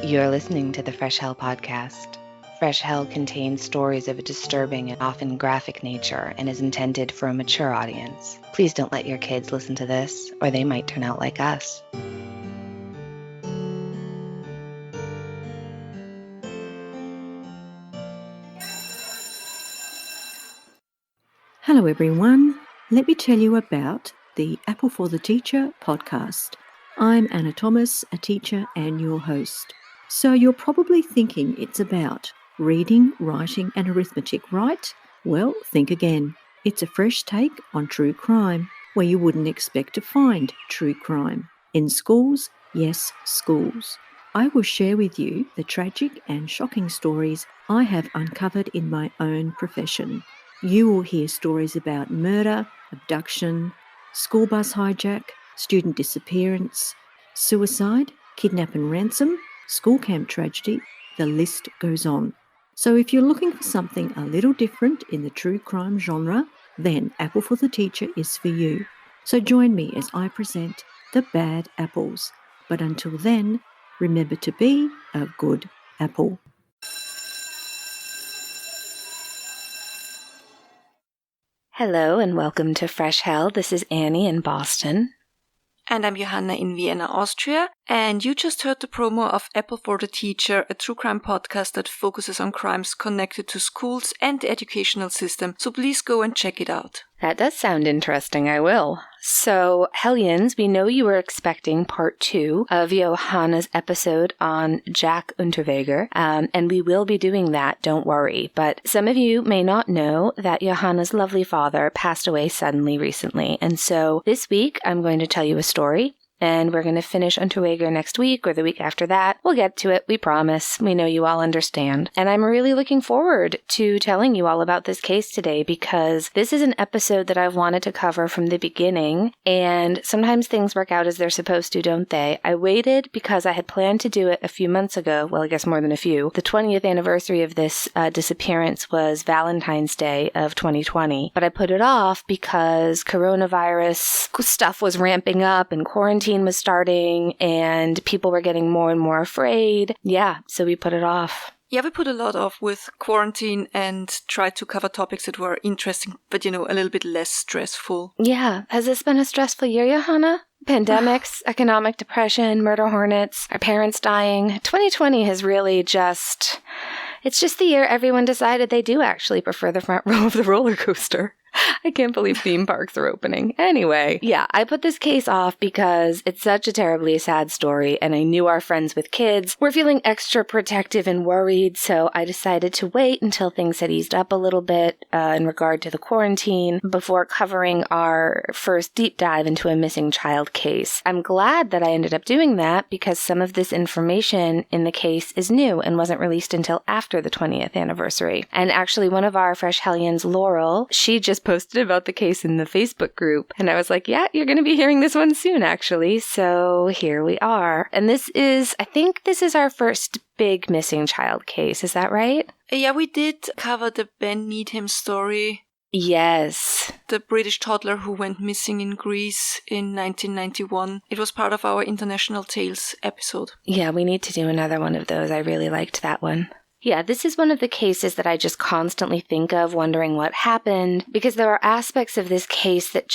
You're listening to the Fresh Hell podcast. Fresh Hell contains stories of a disturbing and often graphic nature and is intended for a mature audience. Please don't let your kids listen to this, or they might turn out like us. Hello everyone, let me tell you about the Apple for the Teacher podcast. I'm Anna Thomas, a teacher and your host. So you're probably thinking it's about reading, writing and arithmetic, right? Well, think again. It's a fresh take on true crime, where you wouldn't expect to find true crime. In schools, yes, schools. I will share with you the tragic and shocking stories I have uncovered in my own profession. You will hear stories about murder, abduction, school bus hijack, student disappearance, suicide, kidnap and ransom, school camp tragedy, the list goes on. So if you're looking for something a little different in the true crime genre, then Apple for the Teacher is for you. So join me as I present the bad apples. But until then, remember to be a good apple. Hello and welcome to Fresh Hell. This is Annie in Boston. And I'm Johanna in Vienna, Austria. And you just heard the promo of Apple for the Teacher, a true crime podcast that focuses on crimes connected to schools and the educational system. So please go and check it out. That does sound interesting, I will. So, Hellions, we know you were expecting part 2 of Johanna's episode on Jack Unterweger, and we will be doing that, don't worry. But some of you may not know that Johanna's lovely father passed away suddenly recently, and so this week I'm going to tell you a story. And we're going to finish Unterweger next week or the week after that. We'll get to it, we promise. We know you all understand. And I'm really looking forward to telling you all about this case today because this is an episode that I've wanted to cover from the beginning. And sometimes things work out as they're supposed to, don't they? I waited because I had planned to do it a few months ago. Well, I guess more than a few. The 20th anniversary of this disappearance was Valentine's Day of 2020. But I put it off because coronavirus stuff was ramping up and quarantine was starting and people were getting more and more afraid. Yeah, so we put it off. Yeah, we put a lot off with quarantine and tried to cover topics that were interesting, but, a little bit less stressful. Yeah. Has this been a stressful year, Johanna? Pandemics, economic depression, murder hornets, our parents dying. 2020 has really it's just the year everyone decided they do actually prefer the front row of the roller coaster. I can't believe theme parks are opening. Anyway, yeah, I put this case off because it's such a terribly sad story, and I knew our friends with kids were feeling extra protective and worried, so I decided to wait until things had eased up a little bit in regard to the quarantine before covering our first deep dive into a missing child case. I'm glad that I ended up doing that because some of this information in the case is new and wasn't released until after the 20th anniversary. And actually, one of our Fresh Hellions, Laurel, she just posted about the case in the Facebook group. And I was like, yeah, you're going to be hearing this one soon, actually. So here we are. And I think this is our first big missing child case. Is that right? Yeah, we did cover the Ben Needham story. Yes. The British toddler who went missing in Greece in 1991. It was part of our International Tales episode. Yeah, we need to do another one of those. I really liked that one. Yeah, this is one of the cases that I just constantly think of, wondering what happened, because there are aspects of this case that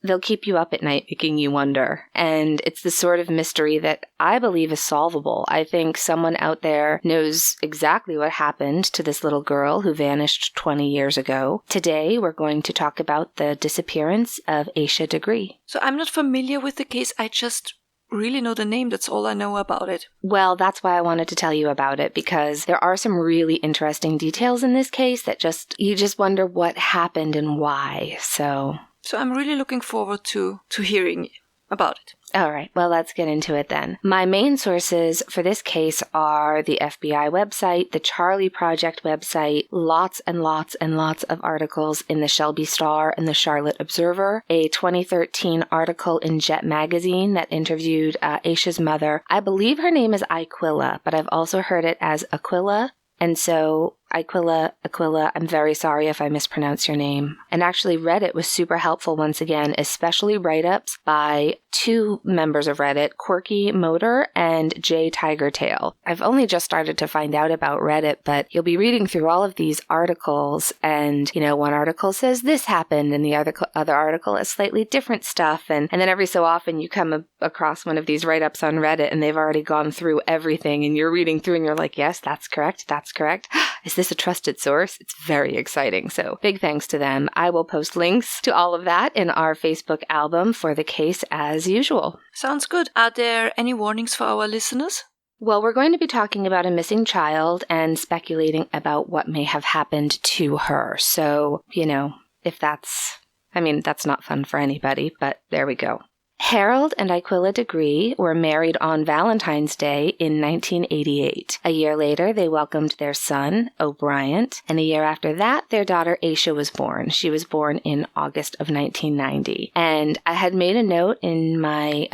they'll keep you up at night, making you wonder. And it's the sort of mystery that I believe is solvable. I think someone out there knows exactly what happened to this little girl who vanished 20 years ago. Today, we're going to talk about the disappearance of Asha Degree. So I'm not familiar with the case, I just really know the name. That's all I know about it. Well, that's why I wanted to tell you about it, because there are some really interesting details in this case that you just wonder what happened and why. So I'm really looking forward to hearing about it. All right, well, let's get into it then. My main sources for this case are the FBI website, the Charlie Project website, lots and lots and lots of articles in the Shelby Star and the Charlotte Observer, a 2013 article in Jet Magazine that interviewed Asha's mother. I believe her name is Iquilla, but I've also heard it as Aquila. And so Aquilla, I'm very sorry if I mispronounce your name. And actually, Reddit was super helpful once again, especially write-ups by two members of Reddit, Quirky Motor and J Tigertail. I've only just started to find out about Reddit, but you'll be reading through all of these articles, and, one article says this happened, and the other article has slightly different stuff, and then every so often you come across one of these write-ups on Reddit, and they've already gone through everything, and you're reading through, and you're like, yes, that's correct. Is this a trusted source? It's very exciting. So big thanks to them. I will post links to all of that in our Facebook album for the case as usual. Sounds good. Are there any warnings for our listeners? Well, we're going to be talking about a missing child and speculating about what may have happened to her. So, if that's not fun for anybody, but there we go. Harold and Jaquilla Degree were married on Valentine's Day in 1988. A year later, they welcomed their son, O'Brien, and a year after that, their daughter Asha was born. She was born in August of 1990. And I had made a note in my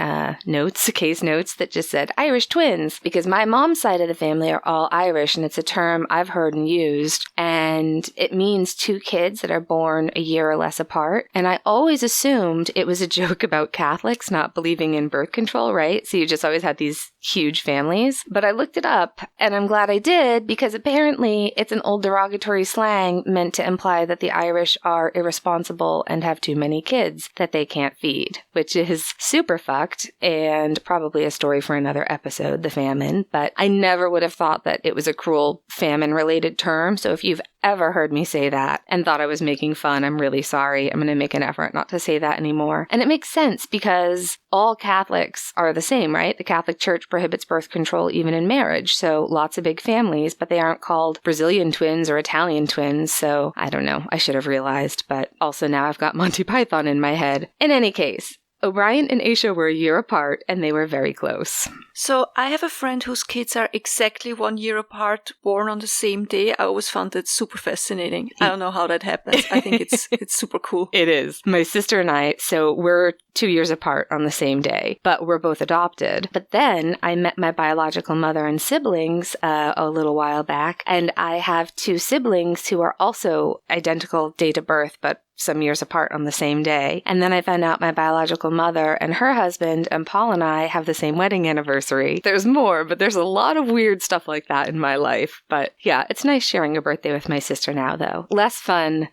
case notes, that just said Irish twins, because my mom's side of the family are all Irish, and it's a term I've heard and used, and it means two kids that are born a year or less apart. And I always assumed it was a joke about Catholics not believing in birth control, right? So you just always had these huge families. But I looked it up, and I'm glad I did, because apparently it's an old derogatory slang meant to imply that the Irish are irresponsible and have too many kids that they can't feed, which is super fucked and probably a story for another episode, the famine. But I never would have thought that it was a cruel famine-related term. So if you've ever heard me say that and thought I was making fun, I'm really sorry. I'm going to make an effort not to say that anymore. And it makes sense because all Catholics are the same, right? The Catholic Church prohibits birth control even in marriage. So lots of big families, but they aren't called Brazilian twins or Italian twins. So I don't know. I should have realized, but also now I've got Monty Python in my head. In any case, O'Brien and Asha were a year apart, and they were very close. So I have a friend whose kids are exactly 1 year apart, born on the same day. I always found that super fascinating. I don't know how that happens. I think it's super cool. It is. My sister and I, so we're 2 years apart on the same day, but we're both adopted. But then I met my biological mother and siblings a little while back, and I have two siblings who are also identical date of birth, but some years apart on the same day. And then I found out my biological mother and her husband and Paul and I have the same wedding anniversary. There's more, but there's a lot of weird stuff like that in my life. But yeah, it's nice sharing a birthday with my sister now, though. Less fun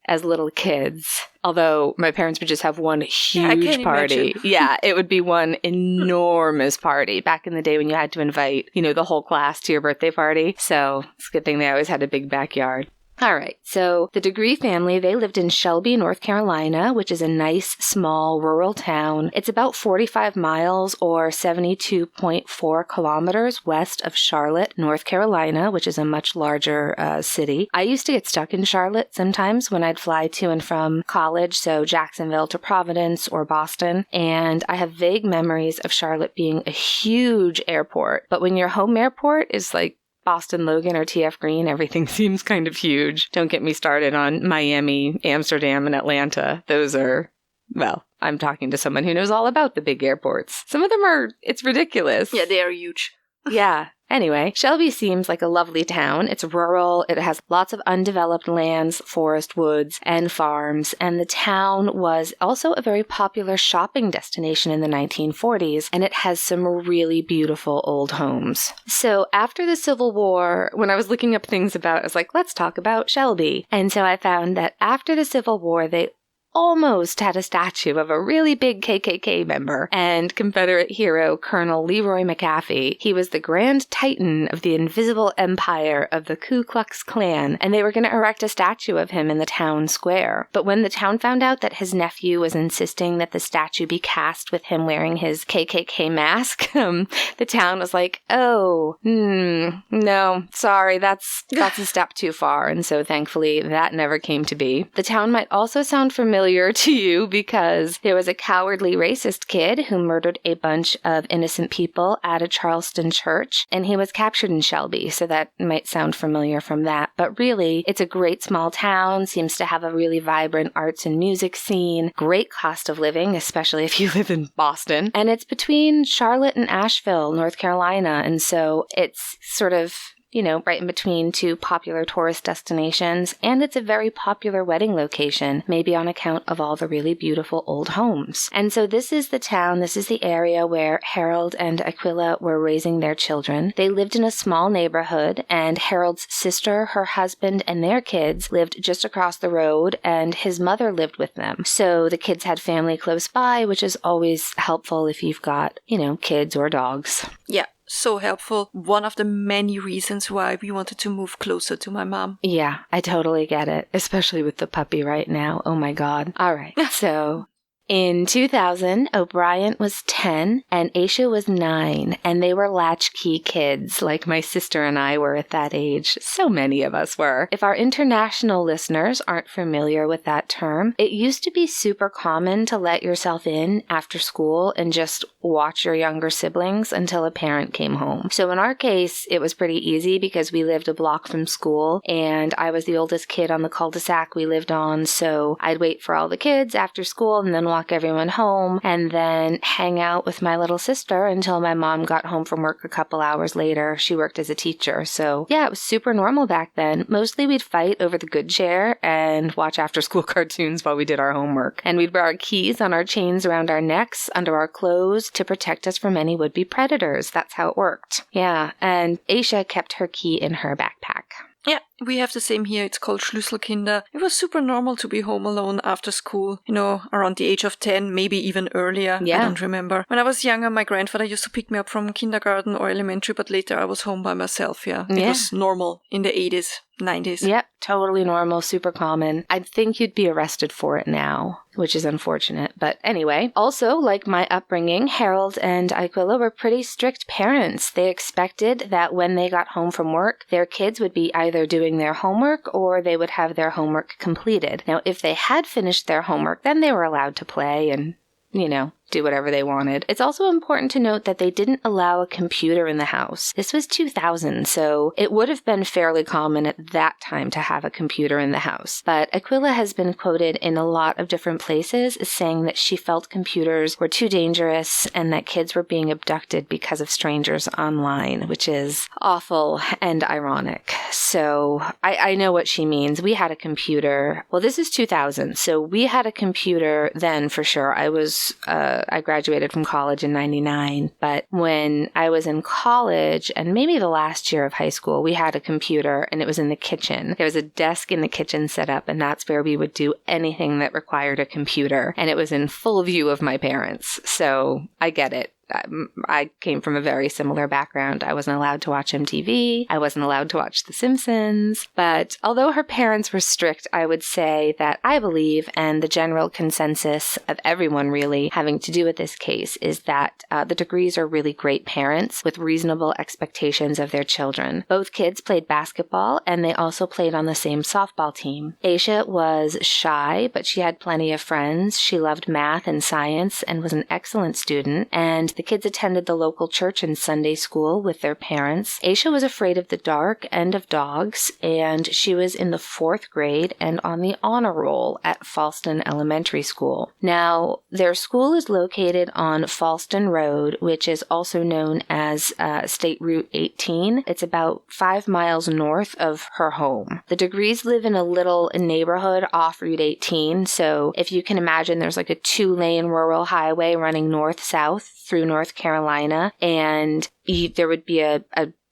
as little kids. Although my parents would just have one huge party. Yeah, it would be one enormous party back in the day when you had to invite, the whole class to your birthday party. So it's a good thing they always had a big backyard. All right, so the Degree family, they lived in Shelby, North Carolina, which is a nice, small, rural town. It's about 45 miles or 72.4 kilometers west of Charlotte, North Carolina, which is a much larger city. I used to get stuck in Charlotte sometimes when I'd fly to and from college, so Jacksonville to Providence or Boston, and I have vague memories of Charlotte being a huge airport. But when your home airport is like Boston Logan or TF Green, everything seems kind of huge. Don't get me started on Miami, Amsterdam, and Atlanta. Those are, well, I'm talking to someone who knows all about the big airports. Some of them it's ridiculous. Yeah, they are huge. Yeah. Anyway, Shelby seems like a lovely town. It's rural. It has lots of undeveloped lands, forest, woods, and farms. And the town was also a very popular shopping destination in the 1940s. And it has some really beautiful old homes. So after the Civil War, when I was looking up things about it, I was like, let's talk about Shelby. And so I found that after the Civil War, they almost had a statue of a really big KKK member and Confederate hero Colonel Leroy McAfee. He was the Grand Titan of the invisible empire of the Ku Klux Klan, and they were going to erect a statue of him in the town square. But when the town found out that his nephew was insisting that the statue be cast with him wearing his KKK mask, the town was like, no, sorry, that's a step too far. And so thankfully that never came to be. The town might also sound familiar to you because there was a cowardly racist kid who murdered a bunch of innocent people at a Charleston church, and he was captured in Shelby, so that might sound familiar from that. But really, it's a great small town, seems to have a really vibrant arts and music scene, great cost of living, especially if you live in Boston, and it's between Charlotte and Asheville, North Carolina, and so it's sort of right in between two popular tourist destinations, and it's a very popular wedding location, maybe on account of all the really beautiful old homes. And so this is the area where Harold and Aquilla were raising their children. They lived in a small neighborhood, and Harold's sister, her husband, and their kids lived just across the road, and his mother lived with them. So the kids had family close by, which is always helpful if you've got, kids or dogs. Yeah. So helpful. One of the many reasons why we wanted to move closer to my mom. Yeah, I totally get it, especially with the puppy right now. Oh my God. All right. So in 2000, O'Brien was 10 and Asha was 9, and they were latchkey kids like my sister and I were at that age. So many of us were. If our international listeners aren't familiar with that term, it used to be super common to let yourself in after school and just watch your younger siblings until a parent came home. So in our case, it was pretty easy because we lived a block from school and I was the oldest kid on the cul-de-sac we lived on. So I'd wait for all the kids after school and then walk everyone home and then hang out with my little sister until my mom got home from work a couple hours later. She worked as a teacher. So yeah, it was super normal back then. Mostly we'd fight over the good chair and watch after school cartoons while we did our homework. And we'd wear our keys on our chains around our necks, under our clothes, to protect us from any would-be predators. That's how it worked. Yeah, and Asha kept her key in her backpack. Yeah, we have the same here. It's called Schlüsselkinder. It was super normal to be home alone after school, around the age of 10, maybe even earlier. Yeah. I don't remember. When I was younger, my grandfather used to pick me up from kindergarten or elementary, but later I was home by myself, yeah. It was normal in the 80s, 90s. Yep, totally normal, super common. I think you'd be arrested for it now, which is unfortunate. But anyway, also, like my upbringing, Harold and Aquilla were pretty strict parents. They expected that when they got home from work, their kids would be either doing their homework or they would have their homework completed. Now, if they had finished their homework, then they were allowed to play and, do whatever they wanted. It's also important to note that they didn't allow a computer in the house. This was 2000, so it would have been fairly common at that time to have a computer in the house. But Aquilla has been quoted in a lot of different places as saying that she felt computers were too dangerous and that kids were being abducted because of strangers online, which is awful and ironic. So I know what she means. We had a computer. Well, this is 2000, so we had a computer then for sure. I graduated from college in 99, but when I was in college and maybe the last year of high school, we had a computer and it was in the kitchen. There was a desk in the kitchen set up, and that's where we would do anything that required a computer, and it was in full view of my parents. So I get it. I came from a very similar background. I wasn't allowed to watch MTV. I wasn't allowed to watch The Simpsons. But although her parents were strict, I would say that I believe, and the general consensus of everyone really having to do with this case, is that the Degrees are really great parents with reasonable expectations of their children. Both kids played basketball, and they also played on the same softball team. Asha was shy, but she had plenty of friends. She loved math and science and was an excellent student, and the kids attended the local church and Sunday school with their parents. Asha was afraid of the dark and of dogs, and she was in the 4th grade and on the honor roll at Falston Elementary School. Now, their school is located on Falston Road, which is also known as State Route 18. It's about 5 miles north of her home. The Degrees live in a little neighborhood off Route 18, so if you can imagine, there's like a 2-lane rural highway running north-south through North Carolina, and there would be a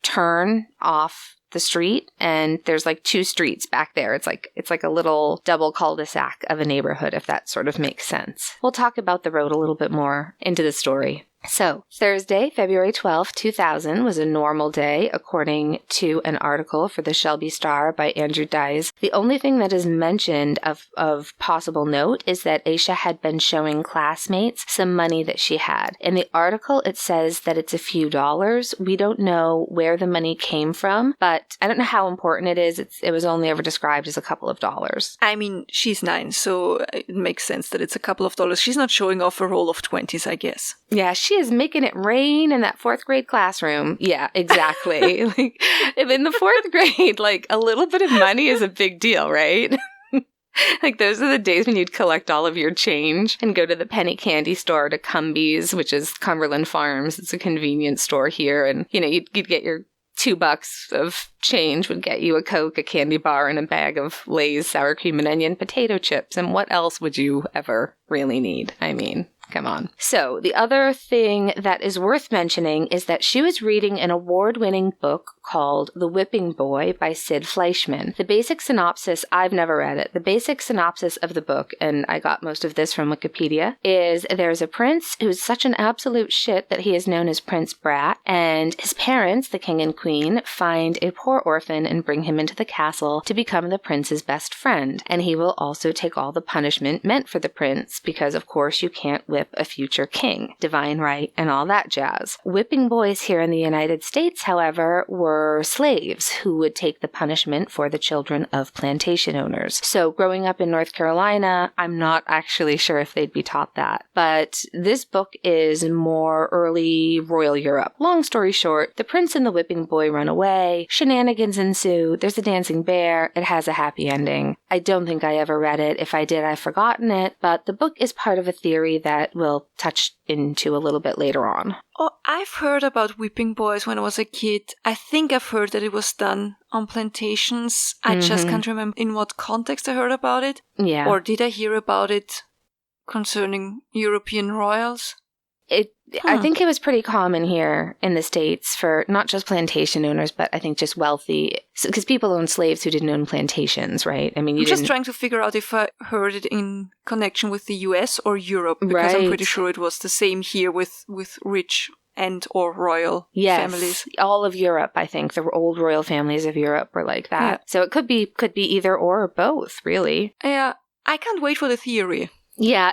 turn off the street, and there's like 2 streets back there. It's like a little double cul-de-sac of a neighborhood, if that sort of makes sense. We'll talk about the road a little bit more into the story. So, Thursday, February 12th, 2000 was a normal day, according to an article for the Shelby Star by Andrew Dice. The only thing that is mentioned of possible note is that Asha had been showing classmates some money that she had. In the article, it says that it's a few dollars. We don't know where the money came from, but I don't know how important it is. It was only ever described as a couple of dollars. I mean, she's 9, so it makes sense that it's a couple of dollars. She's not showing off a roll of 20s, I guess. Yeah, she is making it rain in that 4th grade classroom. Yeah, exactly. Like, in the 4th grade, like, a little bit of money is a big deal, right? Like, those are the days when you'd collect all of your change and go to the penny candy store, to Cumbies, which is Cumberland Farms. It's a convenience store here. And, you'd get your $2 of change would get you a Coke, a candy bar, and a bag of Lay's sour cream and onion potato chips. And what else would you ever really need? I mean, come on. So the other thing that is worth mentioning is that she was reading an award-winning book called The Whipping Boy by Sid Fleischman. The basic synopsis, I've never read it, the basic synopsis of the book, and I got most of this from Wikipedia, is there's a prince who's such an absolute shit that he is known as Prince Brat, and his parents, the king and queen, find a poor orphan and bring him into the castle to become the prince's best friend. And he will also take all the punishment meant for the prince, because of course you can't whip a future king, divine right, and all that jazz. Whipping boys here in the United States, however, were slaves who would take the punishment for the children of plantation owners. So growing up in North Carolina, I'm not actually sure if they'd be taught that. But this book is more early royal Europe. Long story short, the prince and the whipping boy run away, shenanigans ensue, there's a dancing bear, it has a happy ending. I don't think I ever read it. If I did, I've forgotten it, but the book is part of a theory that we'll touch into a little bit later on. Oh, I've heard about whipping boys when I was a kid. I think I've heard that it was done on plantations. I just can't remember in what context I heard about it. Yeah. Or did I hear about it concerning European royals? I think it was pretty common here in the States for not just plantation owners, but I think just wealthy, because people owned slaves who didn't own plantations, right? I mean, I'm just trying to figure out if I heard it in connection with the US or Europe, because I'm pretty sure it was the same here with rich and or royal families. All of Europe, I think, the old royal families of Europe were like that. Yeah. So it could be either or both, really. Yeah, I can't wait for the theory. Yeah,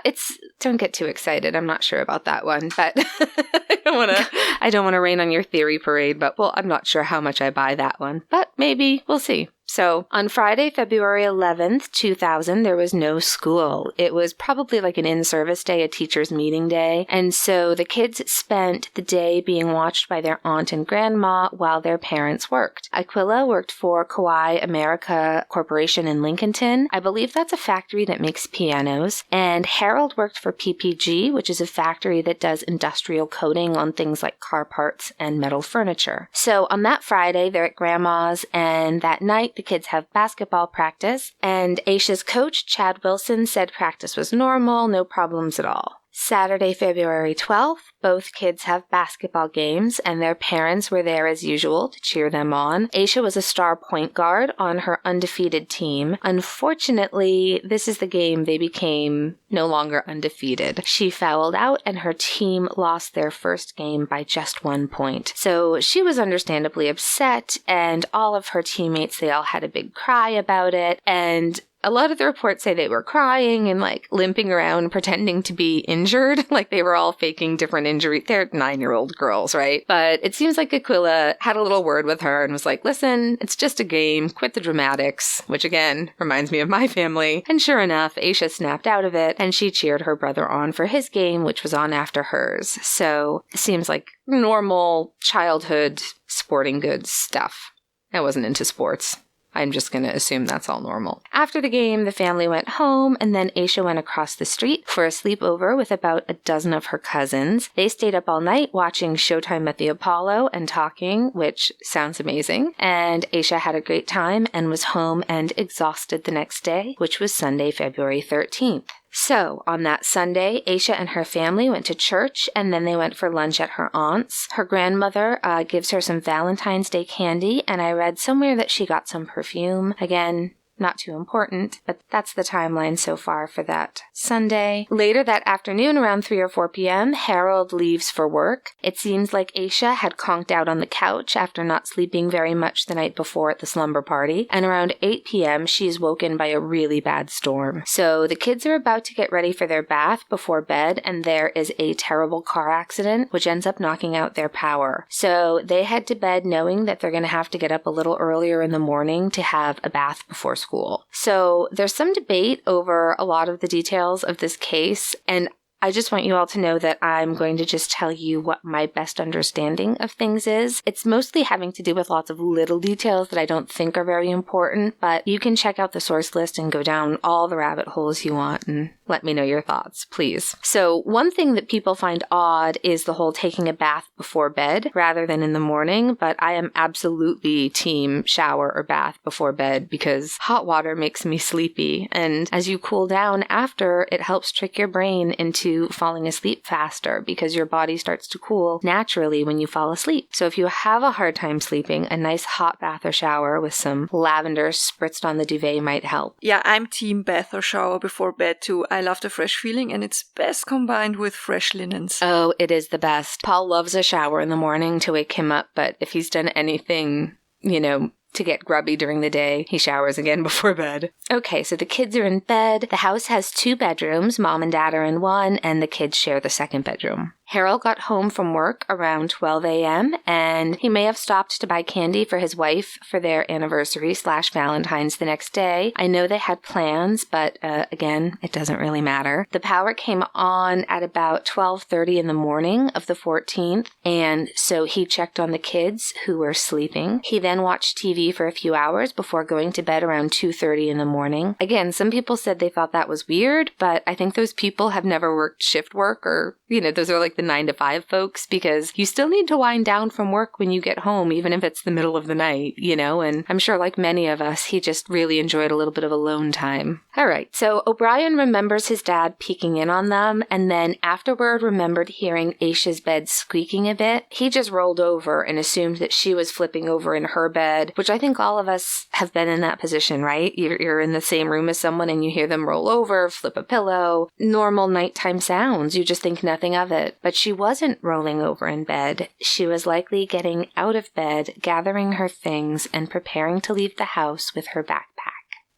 don't get too excited. I'm not sure about that one, but I don't want to rain on your theory parade, but well, I'm not sure how much I buy that one, but maybe we'll see. So on Friday, February 11th, 2000, there was no school. It was probably like an in-service day, a teacher's meeting day. And so the kids spent the day being watched by their aunt and grandma while their parents worked. Aquila worked for Kawai America Corporation in Lincolnton. I believe that's a factory that makes pianos. And Harold worked for PPG, which is a factory that does industrial coating on things like car parts and metal furniture. So on that Friday, they're at grandma's, and that night, the kids have basketball practice, and Asha's coach, Chad Wilson, said practice was normal, no problems at all. Saturday, February 12th, both kids have basketball games, and their parents were there as usual to cheer them on. Asha was a star point guard on her undefeated team. Unfortunately, this is the game they became no longer undefeated. She fouled out, and her team lost their first game by just 1 point. So she was understandably upset, and all of her teammates, they all had a big cry about it, and a lot of the reports say they were crying and like limping around pretending to be injured, like they were all faking different injuries. They're 9-year-old girls, right? But it seems like Aquila had a little word with her and was like, listen, it's just a game, quit the dramatics, which again reminds me of my family. And sure enough, Asha snapped out of it and she cheered her brother on for his game, which was on after hers. So it seems like normal childhood sporting goods stuff. I wasn't into sports. I'm just going to assume that's all normal. After the game, the family went home, and then Asha went across the street for a sleepover with about a dozen of her cousins. They stayed up all night watching Showtime at the Apollo and talking, which sounds amazing. And Asha had a great time and was home and exhausted the next day, which was Sunday, February 13th. So, on that Sunday, Asha and her family went to church, and then they went for lunch at her aunt's. Her grandmother gives her some Valentine's Day candy, and I read somewhere that she got some perfume. Again, not too important, but that's the timeline so far for that Sunday. Later that afternoon, around 3 or 4 p.m., Harold leaves for work. It seems like Asha had conked out on the couch after not sleeping very much the night before at the slumber party, and around 8 p.m., she is woken by a really bad storm. So the kids are about to get ready for their bath before bed, and there is a terrible car accident, which ends up knocking out their power. So they head to bed knowing that they're going to have to get up a little earlier in the morning to have a bath before school. So there's some debate over a lot of the details of this case, and I just want you all to know that I'm going to just tell you what my best understanding of things is. It's mostly having to do with lots of little details that I don't think are very important, but you can check out the source list and go down all the rabbit holes you want and let me know your thoughts, please. So one thing that people find odd is the whole taking a bath before bed rather than in the morning, but I am absolutely team shower or bath before bed because hot water makes me sleepy, and as you cool down after, it helps trick your brain into falling asleep faster because your body starts to cool naturally when you fall asleep. So if you have a hard time sleeping, a nice hot bath or shower with some lavender spritzed on the duvet might help. Yeah, I'm team bath or shower before bed too. I love the fresh feeling, and it's best combined with fresh linens. Oh, it is the best. Paul loves a shower in the morning to wake him up, but if he's done anything, to get grubby during the day, he showers again before bed. Okay, so the kids are in bed. The house has 2 bedrooms. Mom and Dad are in one, and the kids share the second bedroom. Harold got home from work around 12 a.m., and he may have stopped to buy candy for his wife for their anniversary/Valentine's the next day. I know they had plans, but again, it doesn't really matter. The power came on at about 12:30 in the morning of the 14th, and so he checked on the kids who were sleeping. He then watched TV for a few hours before going to bed around 2:30 in the morning. Again, some people said they thought that was weird, but I think those people have never worked shift work or, those are like the 9-to-5 folks, because you still need to wind down from work when you get home, even if it's the middle of the night, and I'm sure like many of us, he just really enjoyed a little bit of alone time. All right, so O'Brien remembers his dad peeking in on them, and then afterward remembered hearing Asha's bed squeaking a bit. He just rolled over and assumed that she was flipping over in her bed, which I think all of us have been in that position, right? You're in the same room as someone and you hear them roll over, flip a pillow, normal nighttime sounds. You just think nothing of it. But she wasn't rolling over in bed. She was likely getting out of bed, gathering her things, and preparing to leave the house with her backpack.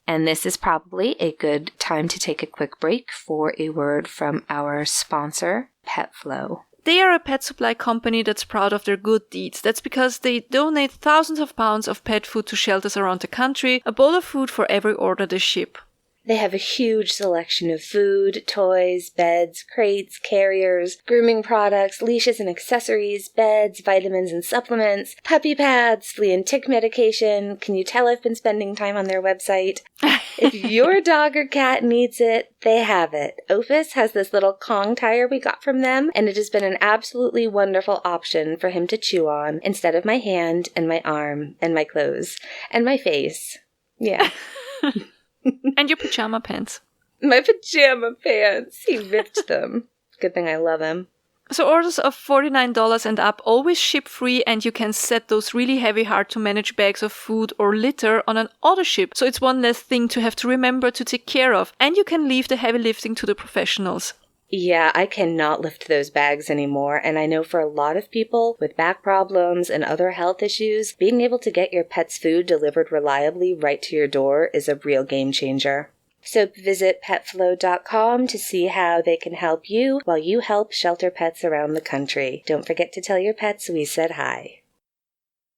And this is probably a good time to take a quick break for a word from our sponsor, PetFlow. They are a pet supply company that's proud of their good deeds. That's because they donate thousands of pounds of pet food to shelters around the country, a bowl of food for every order they ship. They have a huge selection of food, toys, beds, crates, carriers, grooming products, leashes and accessories, beds, vitamins and supplements, puppy pads, flea and tick medication. Can you tell I've been spending time on their website? If your dog or cat needs it, they have it. Opus has this little Kong tire we got from them, and it has been an absolutely wonderful option for him to chew on instead of my hand and my arm and my clothes and my face. Yeah. And your pajama pants. My pajama pants. He ripped them. Good thing I love him. So orders of $49 and up always ship free, and you can set those really heavy, hard-to-manage bags of food or litter on an auto ship. So it's one less thing to have to remember to take care of. And you can leave the heavy lifting to the professionals. Yeah, I cannot lift those bags anymore, and I know for a lot of people with back problems and other health issues, being able to get your pet's food delivered reliably right to your door is a real game changer. So visit petflow.com to see how they can help you while you help shelter pets around the country. Don't forget to tell your pets we said hi.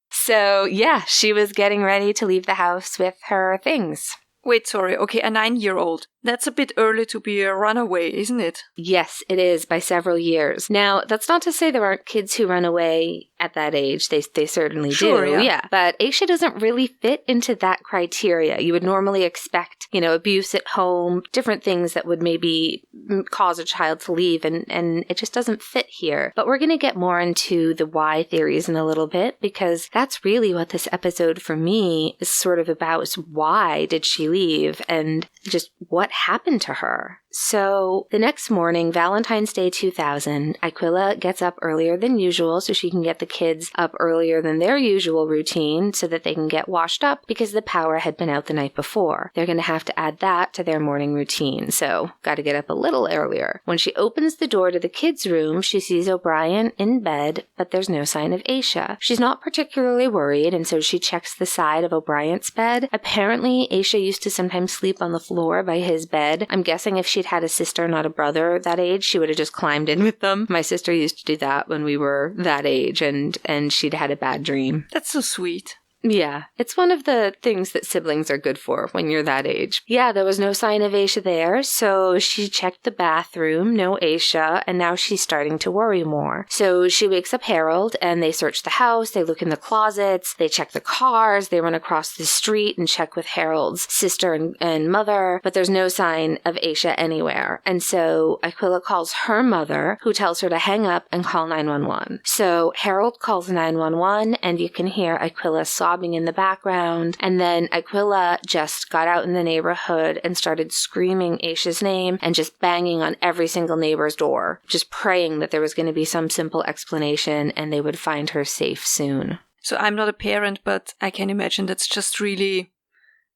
So, yeah, she was getting ready to leave the house with her things. Wait, sorry. Okay, a 9-year-old. That's a bit early to be a runaway, isn't it? Yes, it is, by several years. Now, that's not to say there aren't kids who run away at that age. They certainly do. Yeah. But Asha doesn't really fit into that criteria. You would normally expect, abuse at home, different things that would maybe cause a child to leave, and it just doesn't fit here. But we're going to get more into the why theories in a little bit, because that's really what this episode for me is sort of about, is why did she leave, and just what happened to her. So the next morning, Valentine's Day 2000, Aquila gets up earlier than usual so she can get the kids up earlier than their usual routine so that they can get washed up because the power had been out the night before. They're going to have to add that to their morning routine, so got to get up a little earlier. When she opens the door to the kids' room, she sees O'Brien in bed, but there's no sign of Asha. She's not particularly worried, and so she checks the side of O'Brien's bed. Apparently, Asha used to sometimes sleep on the floor by his bed. I'm guessing if she'd had a sister, not a brother, that age, she would have just climbed in with them. My sister used to do that when we were that age, and she'd had a bad dream. That's so sweet. Yeah, it's one of the things that siblings are good for when you're that age. Yeah, there was no sign of Asha there, so she checked the bathroom, no Asha, and now she's starting to worry more. So she wakes up Harold, and they search the house, they look in the closets, they check the cars, they run across the street and check with Harold's sister and mother, but there's no sign of Asha anywhere. And so Aquilla calls her mother, who tells her to hang up and call 911. So Harold calls 911, and you can hear Aquilla sobbing in the background, and then Aquilla just got out in the neighborhood and started screaming Asha's name and just banging on every single neighbor's door, just praying that there was going to be some simple explanation and they would find her safe soon. So I'm not a parent, but I can imagine that's just really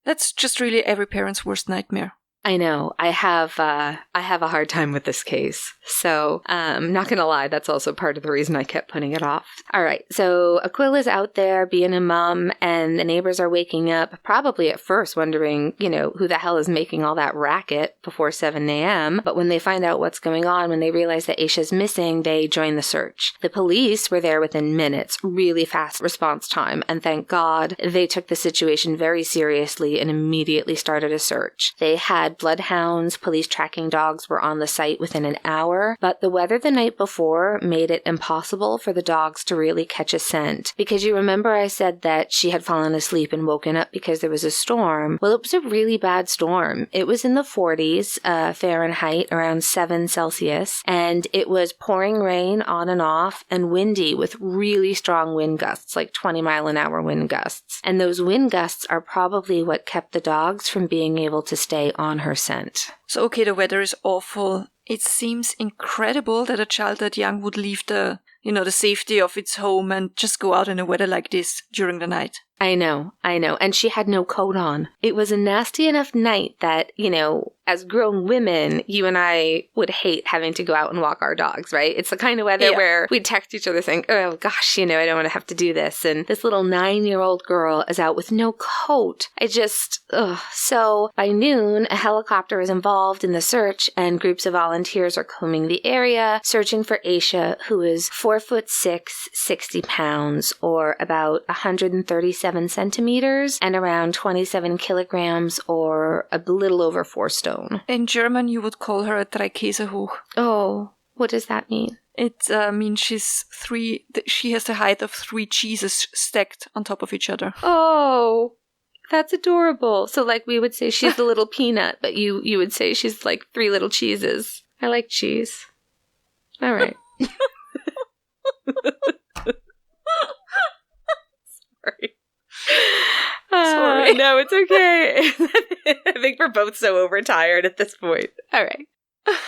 every parent's worst nightmare. I know. I have a hard time with this case. So, not gonna lie, that's also part of the reason I kept putting it off. All right, so Aquila's out there being a mom, and the neighbors are waking up, probably at first wondering, who the hell is making all that racket before 7 a.m. But when they find out what's going on, when they realize that Asha's missing, they join the search. The police were there within minutes, really fast response time, and thank God they took the situation very seriously and immediately started a search. They had bloodhounds, police tracking dogs were on the site within an hour, but the weather the night before made it impossible for the dogs to really catch a scent. Because you remember I said that she had fallen asleep and woken up because there was a storm. Well, it was a really bad storm. It was in the 40s Fahrenheit, around 7 Celsius, and it was pouring rain on and off and windy with really strong wind gusts, like 20-mile-an-hour wind gusts. And those wind gusts are probably what kept the dogs from being able to stay on her scent. So, okay, the weather is awful. It seems incredible that a child that young would leave the safety of its home and just go out in a weather like this during the night. I know. And she had no coat on. It was a nasty enough night that, as grown women, you and I would hate having to go out and walk our dogs, right? It's the kind of weather where we'd text each other saying, oh gosh, I don't want to have to do this. And this little 9-year-old girl is out with no coat. So by noon, a helicopter is involved in the search, and groups of volunteers are combing the area, searching for Asha, who is 4'6", 60 pounds, or about 137 centimeters, and around 27 kilograms, or a little over 4 stone. In German, you would call her a Dreikäsehoch. Oh, what does that mean? It means she has the height of 3 cheeses stacked on top of each other. Oh, that's adorable. So like we would say she's the little peanut, but you would say she's like 3 little cheeses. I like cheese. All right. Sorry. No, it's okay. I think we're both so overtired at this point. All right.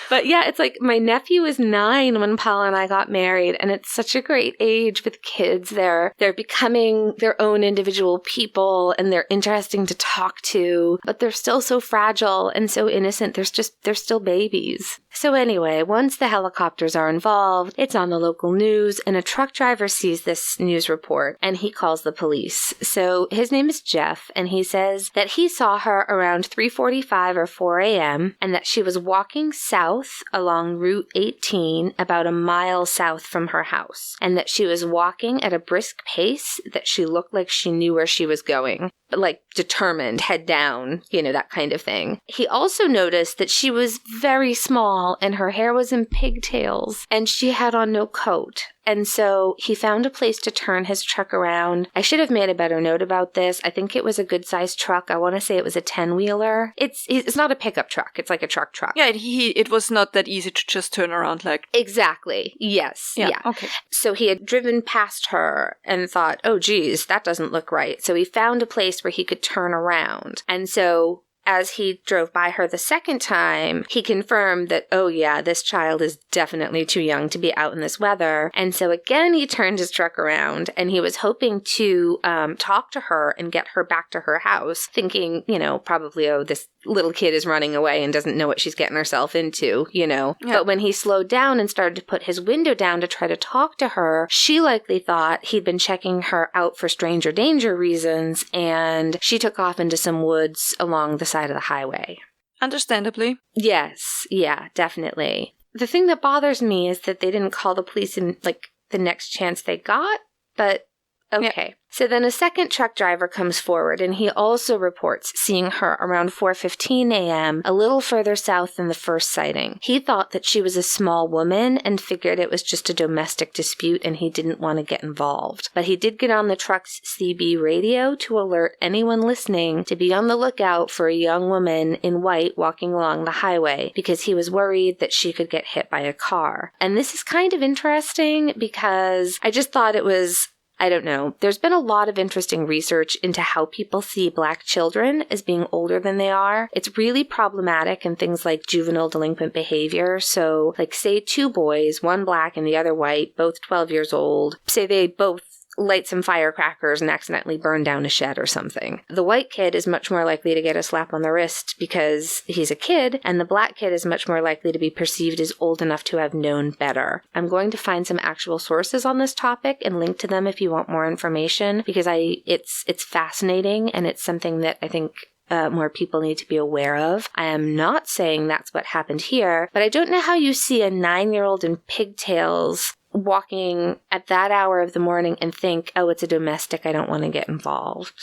But yeah, it's like my nephew was 9 when Paul and I got married, and it's such a great age with kids. They're becoming their own individual people, and they're interesting to talk to, but they're still so fragile and so innocent. They're still babies. So anyway, once the helicopters are involved, it's on the local news, and a truck driver sees this news report, and he calls the police. So his name is Jeff, and he says that he saw her around 3:45 or 4 a.m., and that she was walking south along Route 18, about a mile south from her house, and that she was walking at a brisk pace, that she looked like she knew where she was going, like determined, head down, that kind of thing. He also noticed that she was very small and her hair was in pigtails, and she had on no coat. And so he found a place to turn his truck around. I should have made a better note about this. I think it was a good-sized truck. I want to say it was a 10-wheeler. It's not a pickup truck. It's like a truck. Yeah, it was not that easy to just turn around like... Exactly. Yes. Yeah. Okay. So he had driven past her and thought, oh, geez, that doesn't look right. So he found a place where he could turn around. And so as he drove by her the second time, he confirmed that, oh yeah, this child is definitely too young to be out in this weather. And so again, he turned his truck around, and he was hoping to talk to her and get her back to her house, thinking, probably, oh, this little kid is running away and doesn't know what she's getting herself into, Yeah. But when he slowed down and started to put his window down to try to talk to her, she likely thought he'd been checking her out for stranger danger reasons, and she took off into some woods along the side of the highway. Understandably. Yes. Yeah, definitely. The thing that bothers me is that they didn't call the police in, the next chance they got, but Okay. So then a second truck driver comes forward, and he also reports seeing her around 4:15 a.m., a little further south than the first sighting. He thought that she was a small woman and figured it was just a domestic dispute and he didn't want to get involved. But he did get on the truck's CB radio to alert anyone listening to be on the lookout for a young woman in white walking along the highway because he was worried that she could get hit by a car. And this is kind of interesting because I just thought it was, I don't know. There's been a lot of interesting research into how people see Black children as being older than they are. It's really problematic in things like juvenile delinquent behavior. So, like, say two boys, one Black and the other white, both 12 years old. Say they both light some firecrackers and accidentally burn down a shed or something. The white kid is much more likely to get a slap on the wrist because he's a kid, and the Black kid is much more likely to be perceived as old enough to have known better. I'm going to find some actual sources on this topic and link to them if you want more information, because it's fascinating, and it's something that I think more people need to be aware of. I am not saying that's what happened here, but I don't know how you see a 9-year-old in pigtails walking at that hour of the morning and think, oh, it's a domestic, I don't want to get involved.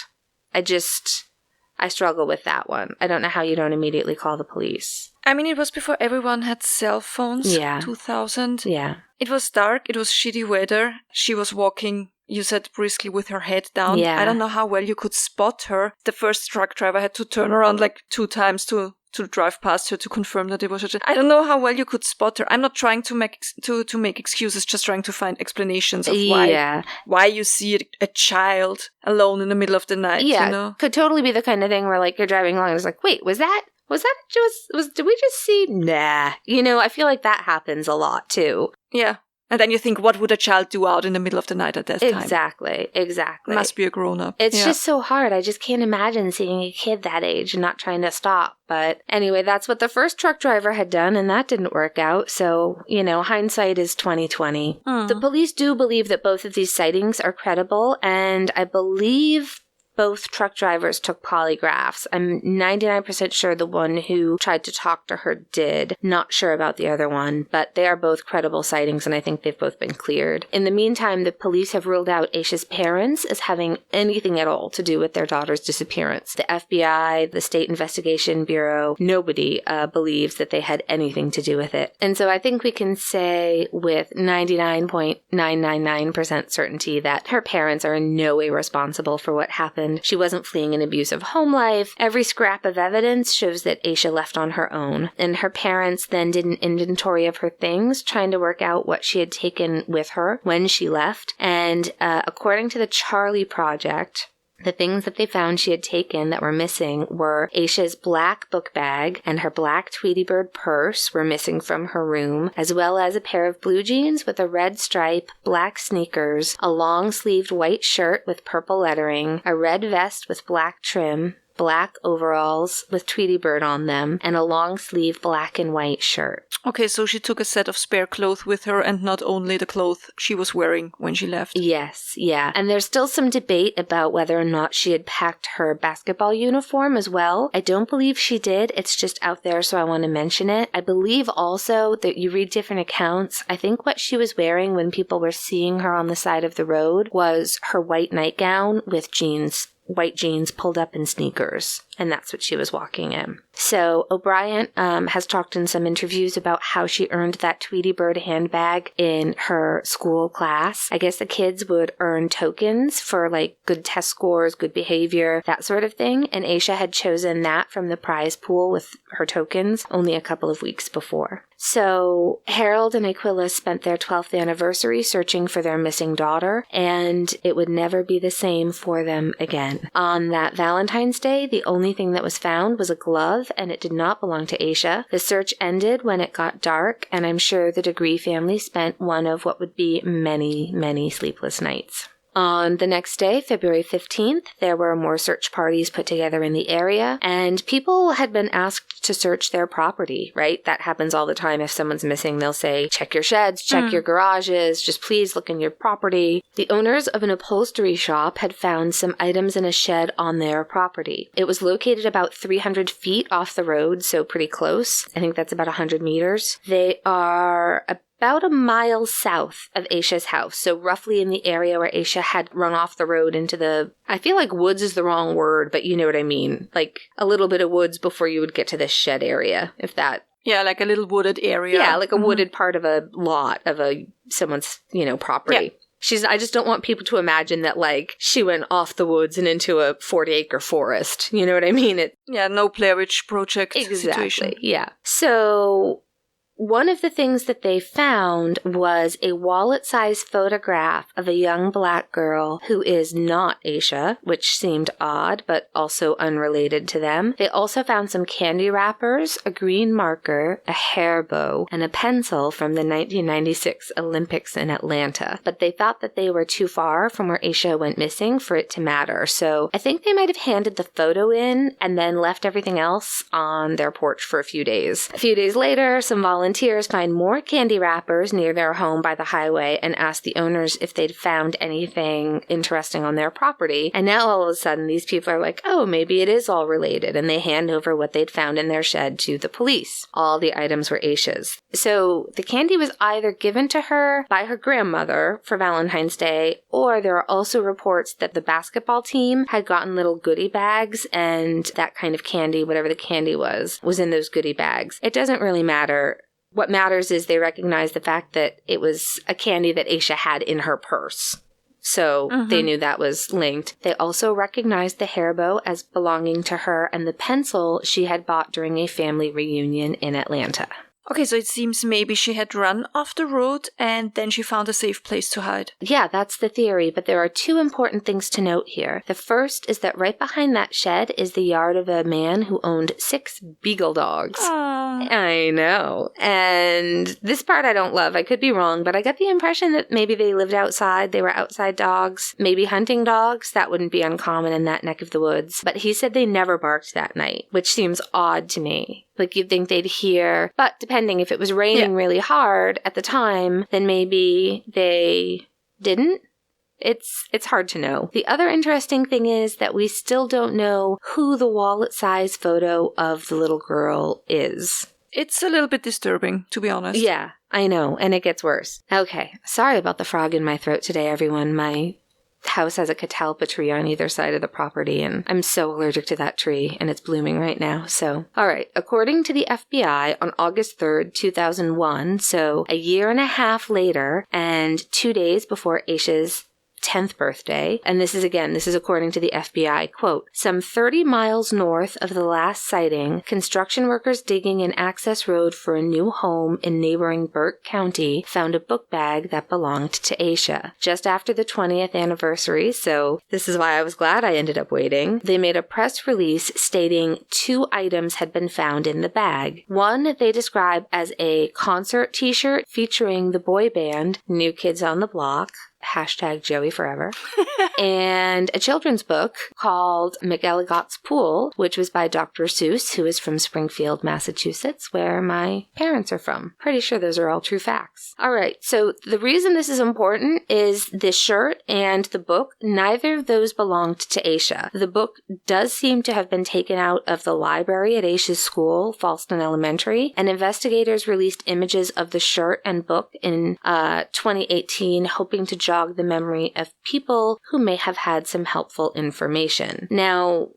I struggle with that one. I don't know how you don't immediately call the police. I mean, it was before everyone had cell phones. Yeah. 2000. Yeah. It was dark. It was shitty weather. She was walking, you said, briskly with her head down. Yeah. I don't know how well you could spot her. The first truck driver had to turn around like 2 times to drive past her to confirm that it was her. I don't know how well you could spot her. I'm not trying to make excuses, just trying to find explanations of why you see a child alone in the middle of the night. Yeah, you know? Could totally be the kind of thing where, like, you're driving along and it's like, wait, did we just see? Nah. You know, I feel like that happens a lot too. Yeah. And then you think, what would a child do out in the middle of the night at that time? Exactly. Must be a grown-up. It's just so hard. I just can't imagine seeing a kid that age and not trying to stop. But anyway, that's what the first truck driver had done, and that didn't work out. So, you know, hindsight is 20/20. The police do believe that both of these sightings are credible, and I believe both truck drivers took polygraphs. I'm 99% sure the one who tried to talk to her did. Not sure about the other one, but they are both credible sightings, and I think they've both been cleared. In the meantime, the police have ruled out Asha's parents as having anything at all to do with their daughter's disappearance. The FBI, the State Investigation Bureau, nobody believes that they had anything to do with it. And so I think we can say with 99.999% certainty that her parents are in no way responsible for what happened. She wasn't fleeing an abusive home life. Every scrap of evidence shows that Asha left on her own. And her parents then did an inventory of her things, trying to work out what she had taken with her when she left. And according to the Charlie Project, the things that they found she had taken that were missing were Asha's black book bag and her black Tweety Bird purse were missing from her room, as well as a pair of blue jeans with a red stripe, black sneakers, a long-sleeved white shirt with purple lettering, a red vest with black trim, black overalls with Tweety Bird on them, and a long-sleeved black and white shirt. Okay, so she took a set of spare clothes with her and not only the clothes she was wearing when she left. Yes, yeah. And there's still some debate about whether or not she had packed her basketball uniform as well. I don't believe she did. It's just out there, so I want to mention it. I believe also that you read different accounts. I think what she was wearing when people were seeing her on the side of the road was her white nightgown with white jeans pulled up in sneakers, and that's what she was walking in. So O'Brien has talked in some interviews about how she earned that Tweety Bird handbag in her school class. I guess the kids would earn tokens for like good test scores, good behavior, that sort of thing, and Asha had chosen that from the prize pool with her tokens only a couple of weeks before. So Harold and Aquila spent their 12th anniversary searching for their missing daughter, and it would never be the same for them again. On that Valentine's Day, the only thing that was found was a glove, and it did not belong to Asha. The search ended when it got dark, and I'm sure the Degree family spent one of what would be many, many sleepless nights. On the next day, February 15th, there were more search parties put together in the area, and people had been asked to search their property, right? That happens all the time. If someone's missing, they'll say, check your sheds, check your garages, just please look in your property. The owners of an upholstery shop had found some items in a shed on their property. It was located about 300 feet off the road, so pretty close. I think that's about 100 meters. They are about about a mile south of Asha's house, so roughly in the area where Asha had run off the road into the, I feel like woods is the wrong word, but you know what I mean. Like a little bit of woods before you would get to this shed area, if that. Yeah, like a little wooded area. Yeah, like a wooded part of a lot of someone's, property. Yeah. I just don't want people to imagine that, like, she went off the woods and into a 40-acre forest. You know what I mean? No Blair Witch Project situation. Yeah. So one of the things that they found was a wallet-sized photograph of a young black girl who is not Asha, which seemed odd, but also unrelated to them. They also found some candy wrappers, a green marker, a hair bow, and a pencil from the 1996 Olympics in Atlanta. But they thought that they were too far from where Asha went missing for it to matter. So I think they might have handed the photo in and then left everything else on their porch for a few days. A few days later, some volunteers find more candy wrappers near their home by the highway and ask the owners if they'd found anything interesting on their property. And now all of a sudden these people are like, oh, maybe it is all related. And they hand over what they'd found in their shed to the police. All the items were Asha's. So the candy was either given to her by her grandmother for Valentine's Day, or there are also reports that the basketball team had gotten little goodie bags, and that kind of candy, whatever the candy was in those goodie bags. It doesn't really matter. What matters is they recognize the fact that it was a candy that Asha had in her purse. So they knew that was linked. They also recognized the hair bow as belonging to her and the pencil she had bought during a family reunion in Atlanta. Okay, so it seems maybe she had run off the road and then she found a safe place to hide. Yeah, that's the theory, but there are two important things to note here. The first is that right behind that shed is the yard of a man who owned 6 beagle dogs. Aww. I know. And this part I don't love. I could be wrong, but I got the impression that maybe they lived outside. They were outside dogs, maybe hunting dogs. That wouldn't be uncommon in that neck of the woods. But he said they never barked that night, which seems odd to me. Like, you'd think they'd hear, but depending if it was raining really hard at the time, then maybe they didn't. It's hard to know. The other interesting thing is that we still don't know who the wallet-sized photo of the little girl is. It's a little bit disturbing, to be honest. Yeah, I know, and it gets worse. Okay, sorry about the frog in my throat today, everyone. My house has a catalpa tree on either side of the property, and I'm so allergic to that tree, and it's blooming right now. So, all right, according to the FBI, on August 3rd, 2001, so a year and a half later, and 2 days before Asha's 10th birthday, and this is according to the FBI, quote, some 30 miles north of the last sighting, construction workers digging an access road for a new home in neighboring Burke County found a book bag that belonged to Asha. Just after the 20th anniversary, so this is why I was glad I ended up waiting, they made a press release stating 2 items had been found in the bag. One they describe as a concert t-shirt featuring the boy band New Kids on the Block, hashtag Joey Forever, and a children's book called McElligot's Pool, which was by Dr. Seuss, who is from Springfield, Massachusetts, where my parents are from. Pretty sure those are all true facts. All right, so the reason this is important is the shirt and the book, neither of those belonged to Asha. The book does seem to have been taken out of the library at Asha's school, Falston Elementary, and investigators released images of the shirt and book in 2018, hoping to jog the memory of people who may have had some helpful information. Now,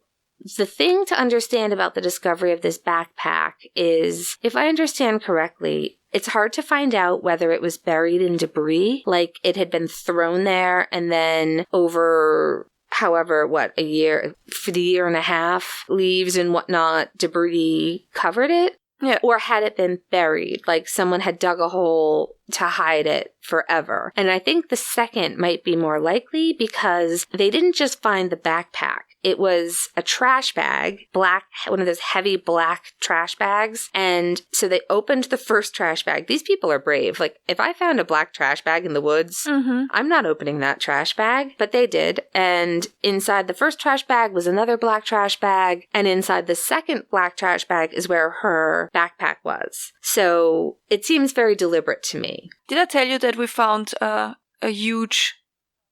the thing to understand about the discovery of this backpack is, if I understand correctly, it's hard to find out whether it was buried in debris, like it had been thrown there and then over a year, for the year and a half, leaves and whatnot, debris covered it. Yeah. Or had it been buried, like someone had dug a hole to hide it forever. And I think the second might be more likely because they didn't just find the backpack. It was a trash bag, black, one of those heavy black trash bags. And so they opened the first trash bag. These people are brave. Like, if I found a black trash bag in the woods, I'm not opening that trash bag. But they did. And inside the first trash bag was another black trash bag. And inside the second black trash bag is where her backpack was. So it seems very deliberate to me. Did I tell you that we found a huge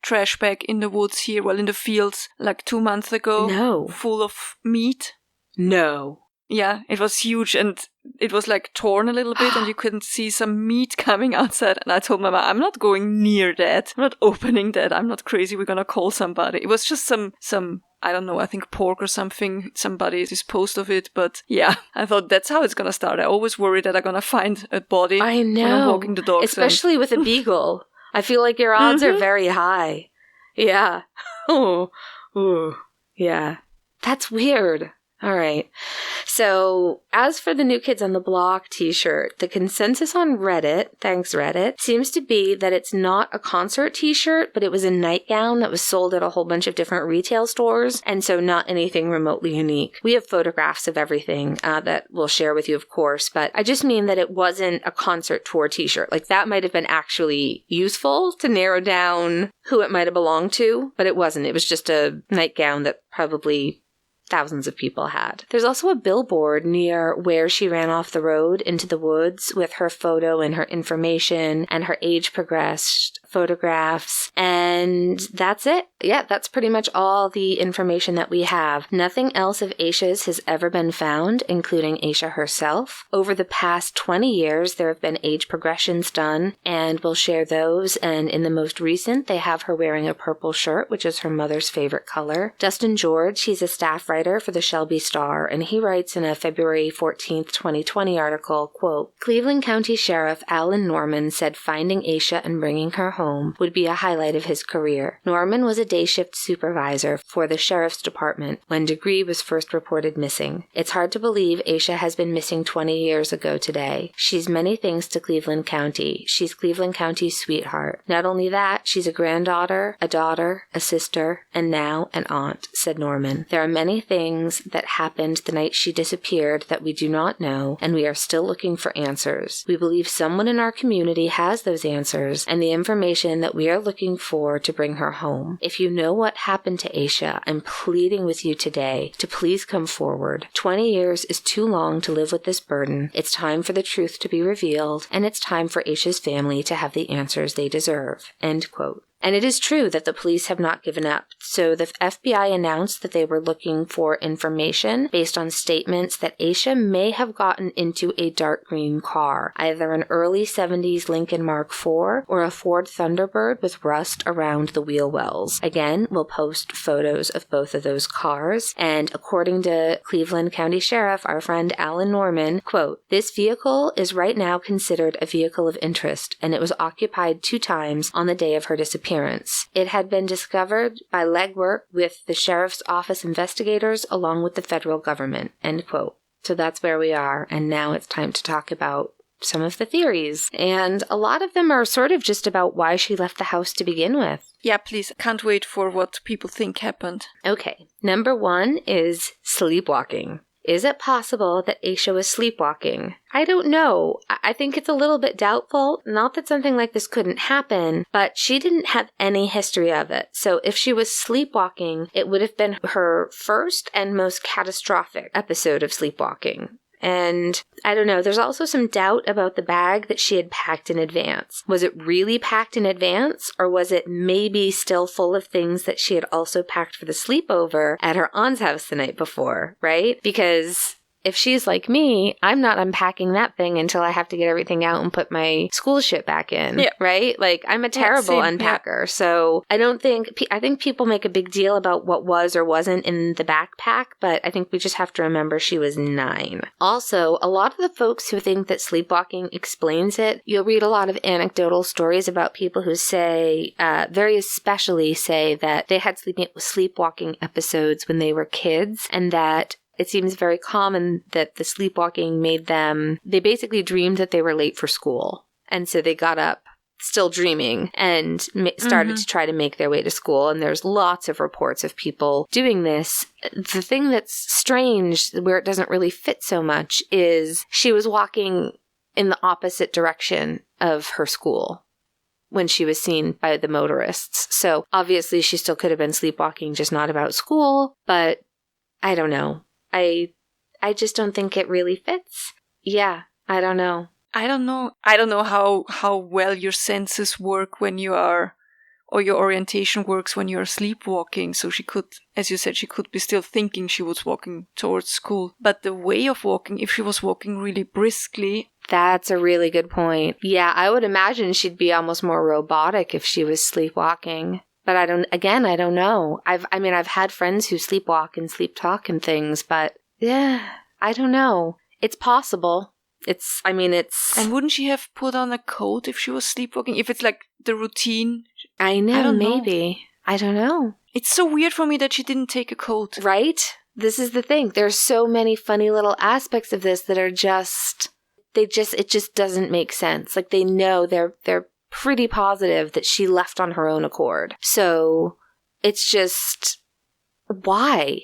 trash bag in the woods here, in the fields, like 2 months ago? No. Full of meat? No. Yeah, it was huge, and it was like torn a little bit, and you couldn't see some meat coming outside. And I told my mom, I'm not going near that. I'm not opening that. I'm not crazy. We're gonna call somebody. It was just some I don't know, I think pork or something. Somebody disposed of it. But yeah, I thought that's how it's gonna start. I always worry that I'm gonna find a body I know. when I'm walking the dogs. Especially with a beagle. I feel like your odds are very high. Yeah. Oh. Ooh. Yeah. That's weird. All right. So, as for the New Kids on the Block t-shirt, the consensus on Reddit, thanks Reddit, seems to be that it's not a concert t-shirt, but it was a nightgown that was sold at a whole bunch of different retail stores, and so not anything remotely unique. We have photographs of everything that we'll share with you, of course, but I just mean that it wasn't a concert tour t-shirt. Like, that might have been actually useful to narrow down who it might have belonged to, but it wasn't. It was just a nightgown that probably thousands of people had. There's also a billboard near where she ran off the road into the woods with her photo and her information and her age progressed photographs, and that's it. Yeah, that's pretty much all the information that we have. Nothing else of Asha's has ever been found, including Asha herself. Over the past 20 years, there have been age progressions done, and we'll share those, and in the most recent, they have her wearing a purple shirt, which is her mother's favorite color. Dustin George, he's a staff writer for the Shelby Star, and he writes in a February 14th, 2020 article, quote, Cleveland County Sheriff Alan Norman said finding Asha and bringing her home would be a highlight of his career. Norman was a day shift supervisor for the Sheriff's Department when Degree was first reported missing. It's hard to believe Asha has been missing 20 years ago today. She's many things to Cleveland County. She's Cleveland County's sweetheart. Not only that, she's a granddaughter, a daughter, a sister, and now an aunt, said Norman. There are many things that happened the night she disappeared that we do not know, and we are still looking for answers. We believe someone in our community has those answers and the information that we are looking for to bring her home. If you know what happened to Asha, I'm pleading with you today to please come forward. 20 years is too long to live with this burden. It's time for the truth to be revealed, and it's time for Asha's family to have the answers they deserve. End quote. And it is true that the police have not given up. So the FBI announced that they were looking for information based on statements that Asha may have gotten into a dark green car, either an early 70s Lincoln Mark IV or a Ford Thunderbird with rust around the wheel wells. Again, we'll post photos of both of those cars. And according to Cleveland County Sheriff, our friend Alan Norman, quote, this vehicle is right now considered a vehicle of interest, and it was occupied 2 times on the day of her disappearance. It had been discovered by legwork with the sheriff's office investigators along with the federal government, end quote. So that's where we are, and now it's time to talk about some of the theories. And a lot of them are sort of just about why she left the house to begin with. Yeah, please. Can't wait for what people think happened. Okay. Number 1 is sleepwalking. Is it possible that Asha was sleepwalking? I don't know. I think it's a little bit doubtful. Not that something like this couldn't happen, but she didn't have any history of it. So if she was sleepwalking, it would have been her first and most catastrophic episode of sleepwalking. And I don't know, there's also some doubt about the bag that she had packed in advance. Was it really packed in advance, or was it maybe still full of things that she had also packed for the sleepover at her aunt's house the night before, right? Because if she's like me, I'm not unpacking that thing until I have to get everything out and put my school shit back in, right? Like, I'm a terrible unpacker. So I think people make a big deal about what was or wasn't in the backpack, but I think we just have to remember she was 9. Also, a lot of the folks who think that sleepwalking explains it, you'll read a lot of anecdotal stories about people who say, very especially say that they had sleepwalking episodes when they were kids, and that it seems very common that the sleepwalking made them, they basically dreamed that they were late for school. And so they got up still dreaming and started to try to make their way to school. And there's lots of reports of people doing this. The thing that's strange, where it doesn't really fit so much, is she was walking in the opposite direction of her school when she was seen by the motorists. So obviously she still could have been sleepwalking, just not about school. But I don't know. I just don't think it really fits. Yeah, I don't know. I don't know how well your senses work when you are or your orientation works when you're sleepwalking. So she could, as you said, she could be still thinking she was walking towards school. But the way of walking, if she was walking really briskly... That's a really good point. Yeah, I would imagine she'd be almost more robotic if she was sleepwalking. But I don't know. I've had friends who sleepwalk and sleep talk and things, but yeah, I don't know. It's possible. And wouldn't she have put on a coat if she was sleepwalking? If it's like the routine? I know, I don't maybe. know. I don't know. It's so weird for me that she didn't take a coat. Right? This is the thing. There's so many funny little aspects of this that are it just doesn't make sense. Like, they know they're pretty positive that she left on her own accord. So it's just, why?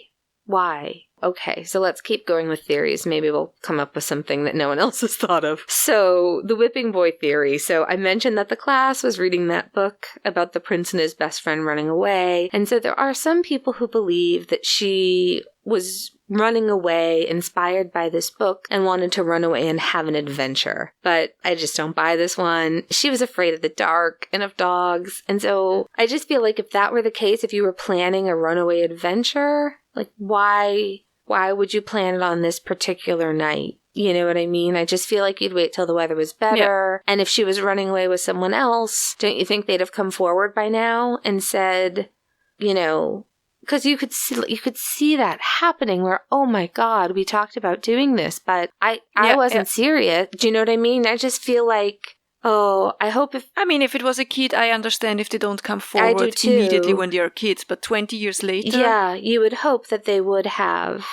Okay, so let's keep going with theories. Maybe we'll come up with something that no one else has thought of. So, the whipping boy theory. So, I mentioned that the class was reading that book about the prince and his best friend running away. And so there are some people who believe that she was running away inspired by this book and wanted to run away and have an adventure. But I just don't buy this one. She was afraid of the dark and of dogs. And so I just feel like if that were the case, if you were planning a runaway adventure, like, why would you plan it on this particular night? You know what I mean? I just feel like you'd wait till the weather was better. Yeah. And if she was running away with someone else, don't you think they'd have come forward by now and said, you know, because you could see that happening where, oh my God, we talked about doing this, but I wasn't serious. Do you know what I mean? I just feel like, oh, I hope if it was a kid, I understand if they don't come forward immediately when they are kids, but 20 years later? Yeah, you would hope that they would have.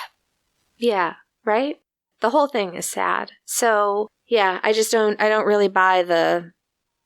Yeah, right? The whole thing is sad. So, yeah, I don't really buy the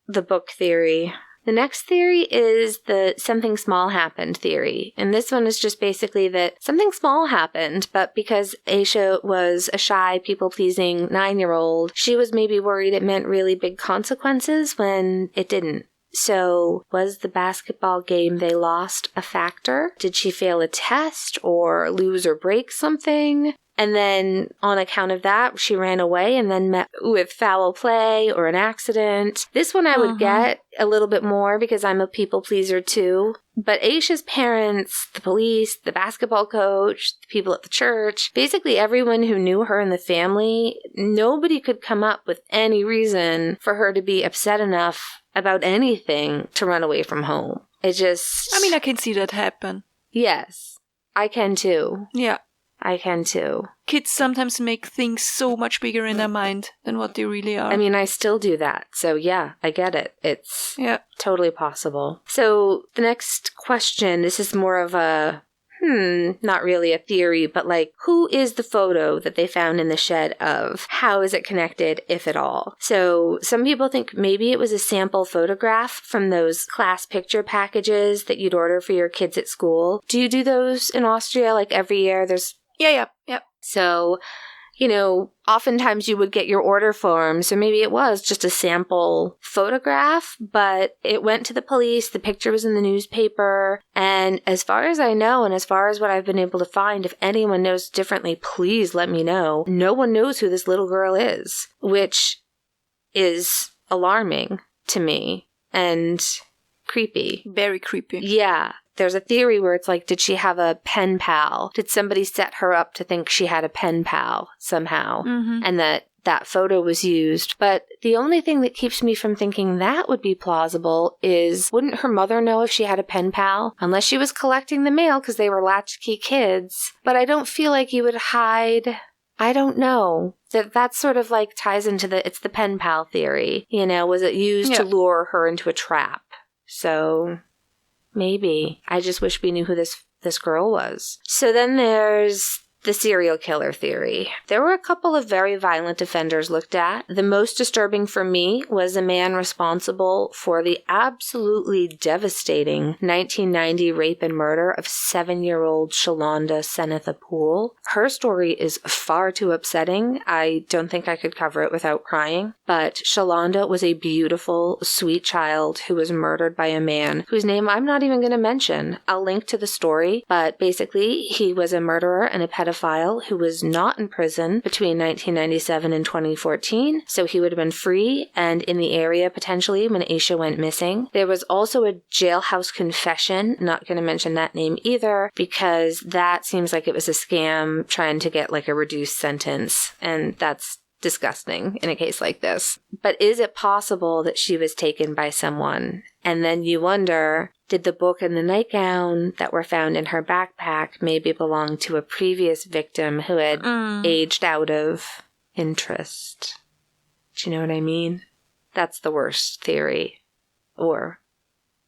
book theory. The next theory is the something small happened theory. And this one is just basically that something small happened, but because Asha was a shy, people-pleasing 9-year-old, she was maybe worried it meant really big consequences when it didn't. So, was the basketball game they lost a factor? Did she fail a test or lose or break something? And then, on account of that, she ran away and then met with foul play or an accident. This one I would get a little bit more because I'm a people pleaser too. But Aisha's parents, the police, the basketball coach, the people at the church, basically everyone who knew her in the family, nobody could come up with any reason for her to be upset enough about anything to run away from home. It just... I can see that happen. Yes, I can too. Yeah. I can too. Kids sometimes make things so much bigger in their mind than what they really are. I still do that. So yeah, I get it. It's totally possible. So the next question, this is more of a, not really a theory, but like, who is the photo that they found in the shed of? How is it connected, if at all? So some people think maybe it was a sample photograph from those class picture packages that you'd order for your kids at school. Do you do those in Austria? Like every year there's... Yeah. So, oftentimes you would get your order form, so maybe it was just a sample photograph, but it went to the police, the picture was in the newspaper, and as far as I know, and as far as what I've been able to find, if anyone knows differently, please let me know. No one knows who this little girl is, which is alarming to me, and creepy. Very creepy. Yeah. There's a theory where it's like, did she have a pen pal? Did somebody set her up to think she had a pen pal somehow? And that photo was used. But the only thing that keeps me from thinking that would be plausible is, wouldn't her mother know if she had a pen pal? Unless she was collecting the mail because they were latchkey kids. But I don't feel like you would hide... I don't know. That sort of like ties into it's the pen pal theory. Was it used to lure her into a trap? So... maybe. I just wish we knew who this girl was. So then there's the serial killer theory. There were a couple of very violent offenders looked at. The most disturbing for me was a man responsible for the absolutely devastating 1990 rape and murder of 7-year-old Shalonda Senetha Poole. Her story is far too upsetting. I don't think I could cover it without crying. But Shalonda was a beautiful, sweet child who was murdered by a man whose name I'm not even going to mention. I'll link to the story, but basically he was a murderer and a pedophile pedophile who was not in prison between 1997 and 2014, so he would have been free and in the area potentially when Asha went missing. There was also a jailhouse confession, not going to mention that name either, because that seems like it was a scam trying to get like a reduced sentence, and that's disgusting in a case like this. But is it possible that she was taken by someone? And then you wonder, did the book and the nightgown that were found in her backpack maybe belong to a previous victim who had aged out of interest? Do you know what I mean? That's the worst theory. Or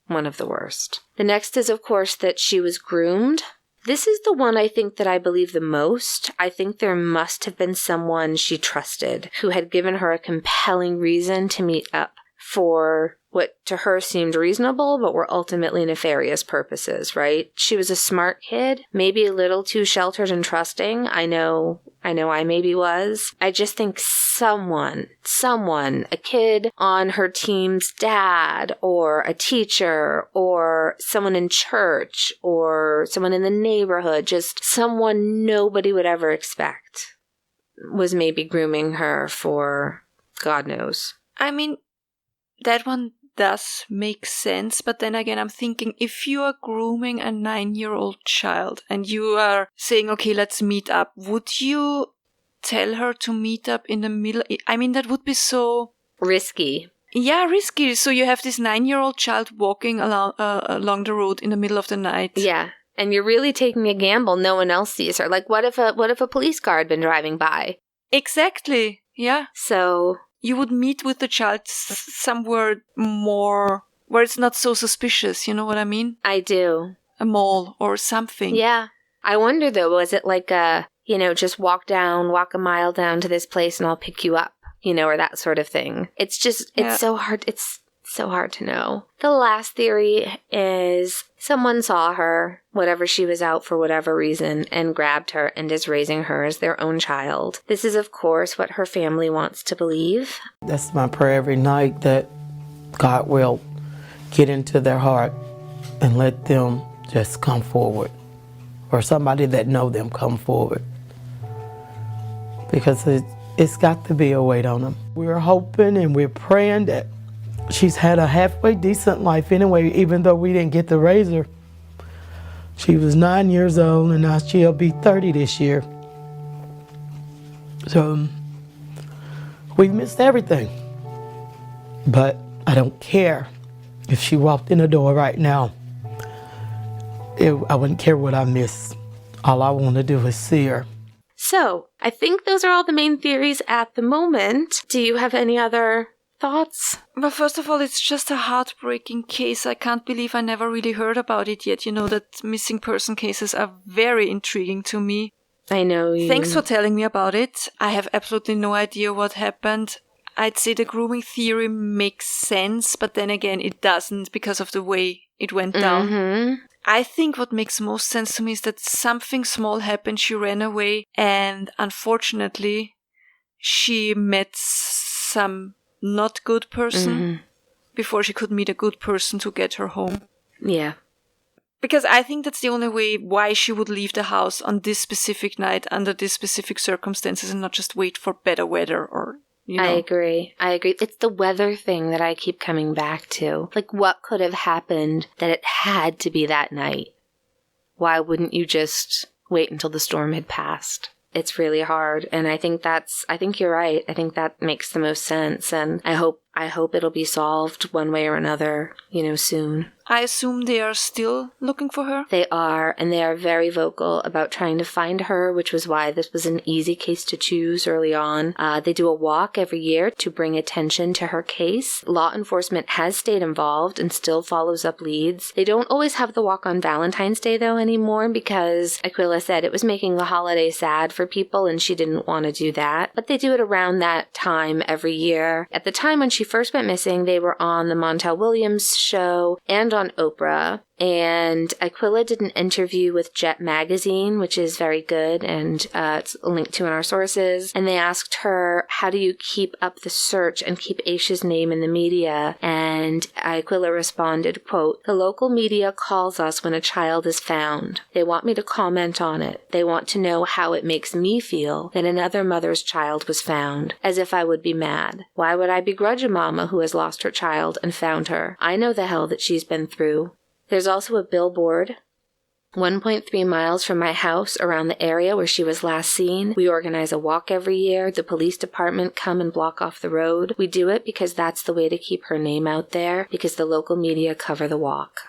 one of the worst. The next is, of course, that she was groomed. This is the one I think that I believe the most. I think there must have been someone she trusted who had given her a compelling reason to meet up for what to her seemed reasonable, but were ultimately nefarious purposes, right? She was a smart kid, maybe a little too sheltered and trusting. I know I maybe was. I just think someone, a kid on her team's dad, or a teacher, or someone in church, or someone in the neighborhood, just someone nobody would ever expect, was maybe grooming her for God knows. I mean, that one does make sense, but then again, I'm thinking, if you are grooming a 9-year-old child and you are saying, okay, let's meet up, would you tell her to meet up in the middle? I mean, that would be so risky. Yeah, risky. So you have this 9-year-old child walking along the road in the middle of the night. Yeah. And you're really taking a gamble. No one else sees her. Like, what if a police car had been driving by? Exactly. Yeah. So you would meet with the child somewhere more where it's not so suspicious. You know what I mean? I do. A mall or something. Yeah. I wonder, though, was it like just walk a mile down to this place and I'll pick you up, or that sort of thing. It's just, it's so hard. It's so hard to know. The last theory is someone saw her, whatever she was out for whatever reason, and grabbed her and is raising her as their own child. This is, of course, what her family wants to believe. That's my prayer every night, that God will get into their heart and let them just come forward, or somebody that know them come forward, because it's got to be a weight on them. We're hoping and we're praying that she's had a halfway decent life anyway, even though we didn't get to raise her. She was 9 years old and now she'll be 30 this year. So we missed everything. But I don't care if she walked in the door right now. I wouldn't care what I miss. All I want to do is see her. So, I think those are all the main theories at the moment. Do you have any other thoughts? Well, first of all, it's just a heartbreaking case. I can't believe I never really heard about it yet. That missing person cases are very intriguing to me. I know you. Thanks for telling me about it. I have absolutely no idea what happened. I'd say the grooming theory makes sense, but then again, it doesn't because of the way it went down. Mm-hmm. I think what makes most sense to me is that something small happened, she ran away, and unfortunately, she met some not good person before she could meet a good person to get her home. Yeah. Because I think that's the only way why she would leave the house on this specific night under these specific circumstances and not just wait for better weather or, I agree. It's the weather thing that I keep coming back to. Like, what could have happened that it had to be that night? Why wouldn't you just wait until the storm had passed? It's really hard. And I think you're right. I think that makes the most sense. And I hope it'll be solved one way or another, soon. I assume they are still looking for her? They are, and they are very vocal about trying to find her, which was why this was an easy case to choose early on. They do a walk every year to bring attention to her case. Law enforcement has stayed involved and still follows up leads. They don't always have the walk on Valentine's Day, though, anymore, because Aquila said it was making the holiday sad for people, and she didn't want to do that. But they do it around that time every year. At the time when she first went missing, they were on the Montel Williams show and on Oprah. And Aquilla did an interview with Jet Magazine, which is very good, and it's linked to in our sources. And they asked her, how do you keep up the search and keep Asha's name in the media? And Aquilla responded, quote, "The local media calls us when a child is found. They want me to comment on it. They want to know how it makes me feel that another mother's child was found, as if I would be mad. Why would I begrudge a mama who has lost her child and found her? I know the hell that she's been through." There's also a billboard 1.3 miles from my house around the area where she was last seen. We organize a walk every year. The police department come and block off the road. We do it because that's the way to keep her name out there, because the local media cover the walk.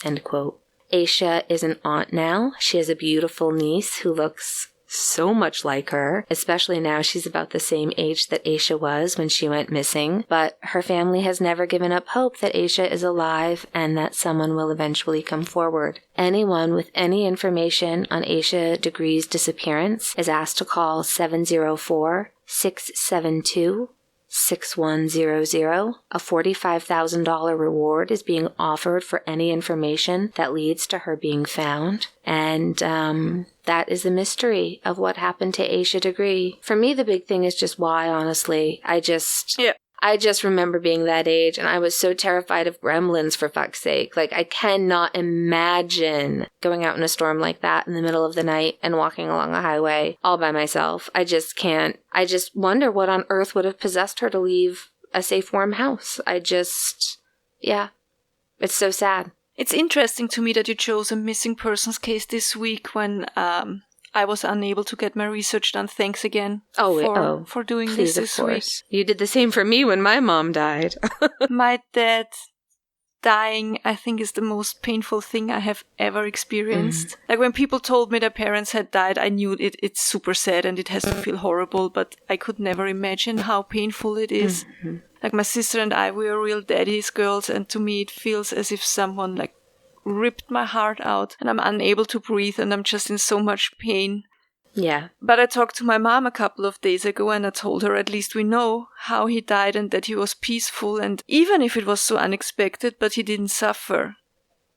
End quote. Asha is an aunt now. She has a beautiful niece who looks so much like her, especially now she's about the same age that Asha was when she went missing. But her family has never given up hope that Asha is alive and that someone will eventually come forward. Anyone with any information on Asha Degree's disappearance is asked to call 704-672-6100. A $45,000 reward is being offered for any information that leads to her being found. And that is the mystery of what happened to Asha Degree. For me, the big thing is just why, honestly. I just remember being that age, and I was so terrified of gremlins, for fuck's sake. Like, I cannot imagine going out in a storm like that in the middle of the night and walking along a highway all by myself. I just can't. I just wonder what on earth would have possessed her to leave a safe, warm house. It's so sad. It's interesting to me that you chose a missing persons case this week when I was unable to get my research done. Thanks again for doing please, this of week. You did the same for me when my mom died. My dad dying, I think, is the most painful thing I have ever experienced. Like, when people told me their parents had died, I knew it's super sad and it has to feel horrible, but I could never imagine how painful it is. Mm-hmm. Like, my sister and I, we are real daddy's girls, and to me it feels as if someone, like, ripped my heart out and I'm unable to breathe and I'm just in so much pain. Yeah. But I talked to my mom a couple of days ago and I told her at least we know how he died and that he was peaceful, and even if it was so unexpected, but he didn't suffer.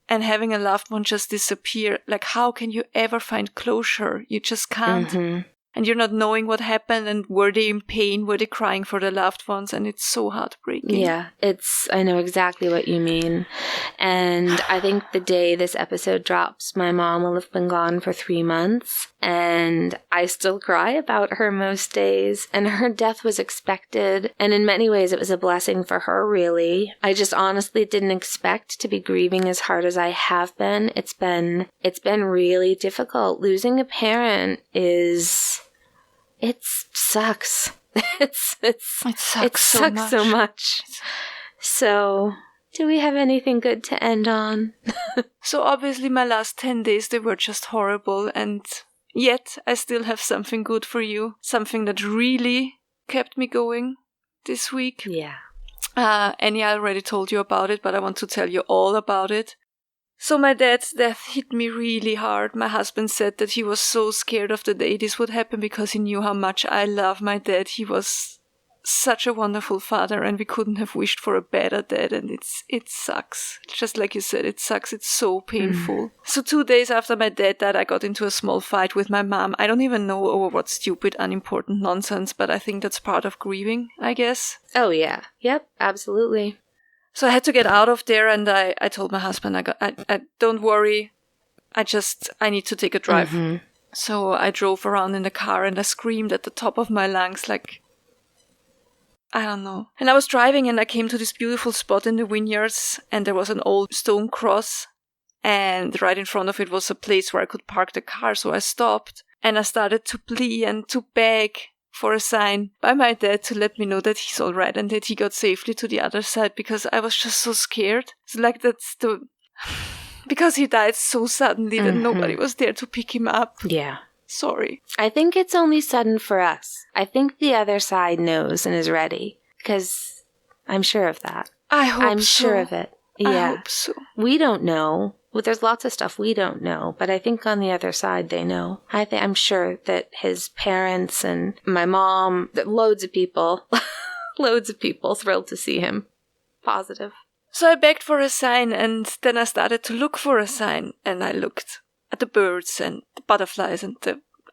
And having a loved one just disappear, like, how can you ever find closure? You just can't. Mm-hmm. And you're not knowing what happened, and were they in pain? Were they crying for their loved ones? And it's so heartbreaking. Yeah, I know exactly what you mean. And I think the day this episode drops, my mom will have been gone for 3 months. And I still cry about her most days. And her death was expected. And in many ways, it was a blessing for her, really. I just honestly didn't expect to be grieving as hard as I have been. It's been really difficult. Losing a parent it sucks. It sucks so much. So, do we have anything good to end on? So obviously my last 10 days, they were just horrible, and yet I still have something good for you. Something that really kept me going this week. Yeah. Annie, I already told you about it, but I want to tell you all about it. So my dad's death hit me really hard. My husband said that he was so scared of the day this would happen because he knew how much I love my dad. He was such a wonderful father and we couldn't have wished for a better dad, and it sucks. Just like you said, it sucks. It's so painful. So 2 days after my dad died, I got into a small fight with my mom. I don't even know over what stupid, unimportant nonsense, but I think that's part of grieving, I guess. Oh yeah. Yep, absolutely. So I had to get out of there, and I told my husband, I don't worry, I need to take a drive. Mm-hmm. So I drove around in the car and I screamed at the top of my lungs, like, I don't know. And I was driving and I came to this beautiful spot in the vineyards, and there was an old stone cross, and right in front of it was a place where I could park the car. So I stopped and I started to plead and to beg for a sign by my dad to let me know that he's all right and that he got safely to the other side, because I was just so scared. So like, because he died so suddenly that nobody was there to pick him up. Yeah. Sorry. I think it's only sudden for us. I think the other side knows and is ready, because I'm sure of that. I'm sure of it. Yeah. I hope so. We don't know. Well, there's lots of stuff we don't know, but I think on the other side they know. I'm sure that his parents and my mom, that loads of people thrilled to see him. Positive. So I begged for a sign, and then I started to look for a sign, and I looked at the birds and the butterflies and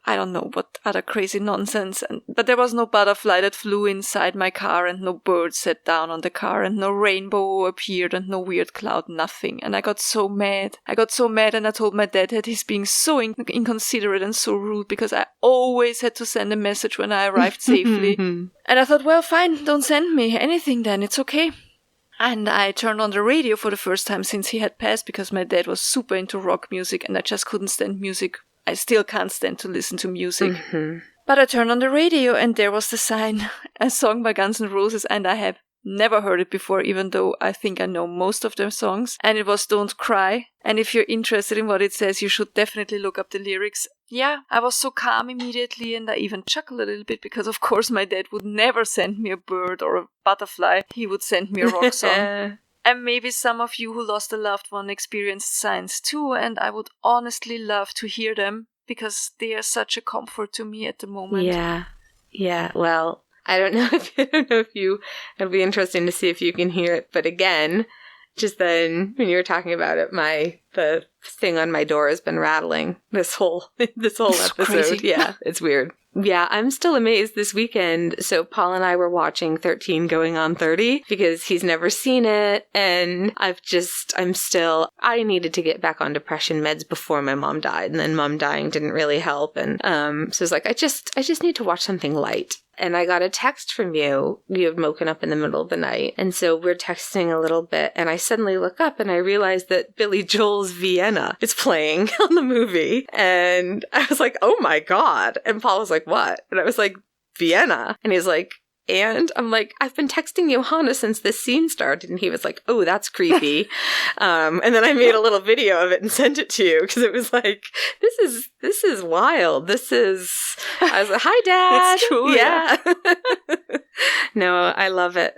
I don't know what other crazy nonsense, but there was no butterfly that flew inside my car, and no bird sat down on the car, and no rainbow appeared, and no weird cloud, nothing. And I got so mad. And I told my dad that he's being so inconsiderate and so rude, because I always had to send a message when I arrived safely. And I thought, well, fine, don't send me anything then, it's okay. And I turned on the radio for the first time since he had passed, because my dad was super into rock music and I just couldn't stand music. I still can't stand to listen to music. But I turned on the radio and there was the sign, a song by Guns N' Roses, and I have never heard it before, even though I think I know most of their songs. And it was Don't Cry. And if you're interested in what it says, you should definitely look up the lyrics. Yeah, I was so calm immediately, and I even chuckled a little bit, because of course my dad would never send me a bird or a butterfly. He would send me a rock song. And maybe some of you who lost a loved one experienced signs too, and I would honestly love to hear them, because they are such a comfort to me at the moment. Yeah. Well, I don't know if you, it'll be interesting to see if you can hear it. But again, just then when you were talking about it, the thing on my door has been rattling this whole episode. Crazy. Yeah, it's weird. Yeah, I'm still amazed this weekend. So Paul and I were watching 13 Going on 30 because he's never seen it. And I needed to get back on depression meds before my mom died. And then mom dying didn't really help. And so it's like, I just need to watch something light. And I got a text from you. You had woken up in the middle of the night. And so we're texting a little bit. And I suddenly look up and I realized that Billy Joel's Vienna is playing on the movie. And I was like, oh my God. And Paul was like, what? And I was like, Vienna. And he's like, and I'm like, I've been texting Johanna since this scene started. And he was like, oh, that's creepy. And then I made a little video of it and sent it to you because it was like, this is wild. I was like, hi, Dad. It's true. Yeah. No, I love it.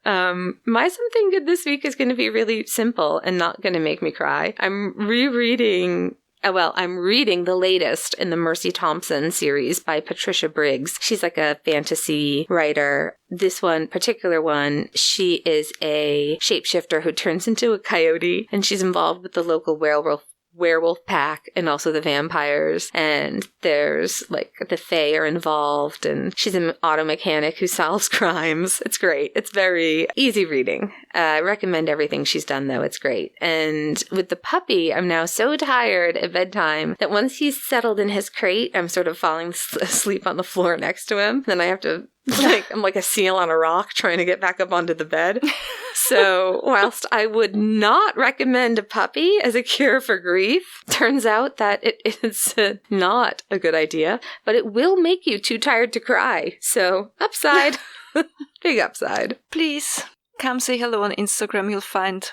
My something good this week is going to be really simple and not going to make me cry. I'm reading the latest in the Mercy Thompson series by Patricia Briggs. She's like a fantasy writer. This particular one, she is a shapeshifter who turns into a coyote, and she's involved with the local werewolf pack and also the vampires, and there's like the Fae are involved, and she's an auto mechanic who solves crimes. It's great. It's very easy reading. I recommend everything she's done though. It's great. And with the puppy, I'm now so tired at bedtime that once he's settled in his crate, I'm sort of falling asleep on the floor next to him. Then I have to I'm like a seal on a rock trying to get back up onto the bed. So whilst I would not recommend a puppy as a cure for grief, turns out that it is not a good idea, but it will make you too tired to cry. So upside, big upside. Please come say hello on Instagram. You'll find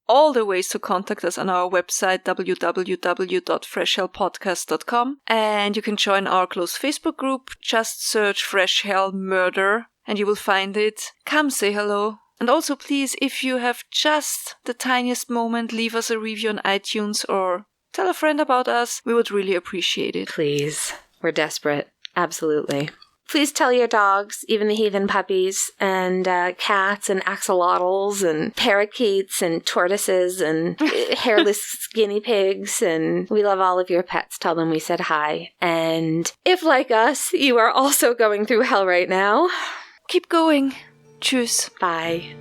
all the ways to contact us on our website, www.freshhellpodcast.com. And you can join our close Facebook group. Just search Fresh Hell Murder and you will find it. Come say hello. And also, please, if you have just the tiniest moment, leave us a review on iTunes or tell a friend about us. We would really appreciate it. Please. We're desperate. Absolutely. Please tell your dogs, even the heathen puppies, and cats, and axolotls, and parakeets, and tortoises, and hairless guinea pigs, and we love all of your pets. Tell them we said hi. And if, like us, you are also going through hell right now, keep going. Tschüss. Bye.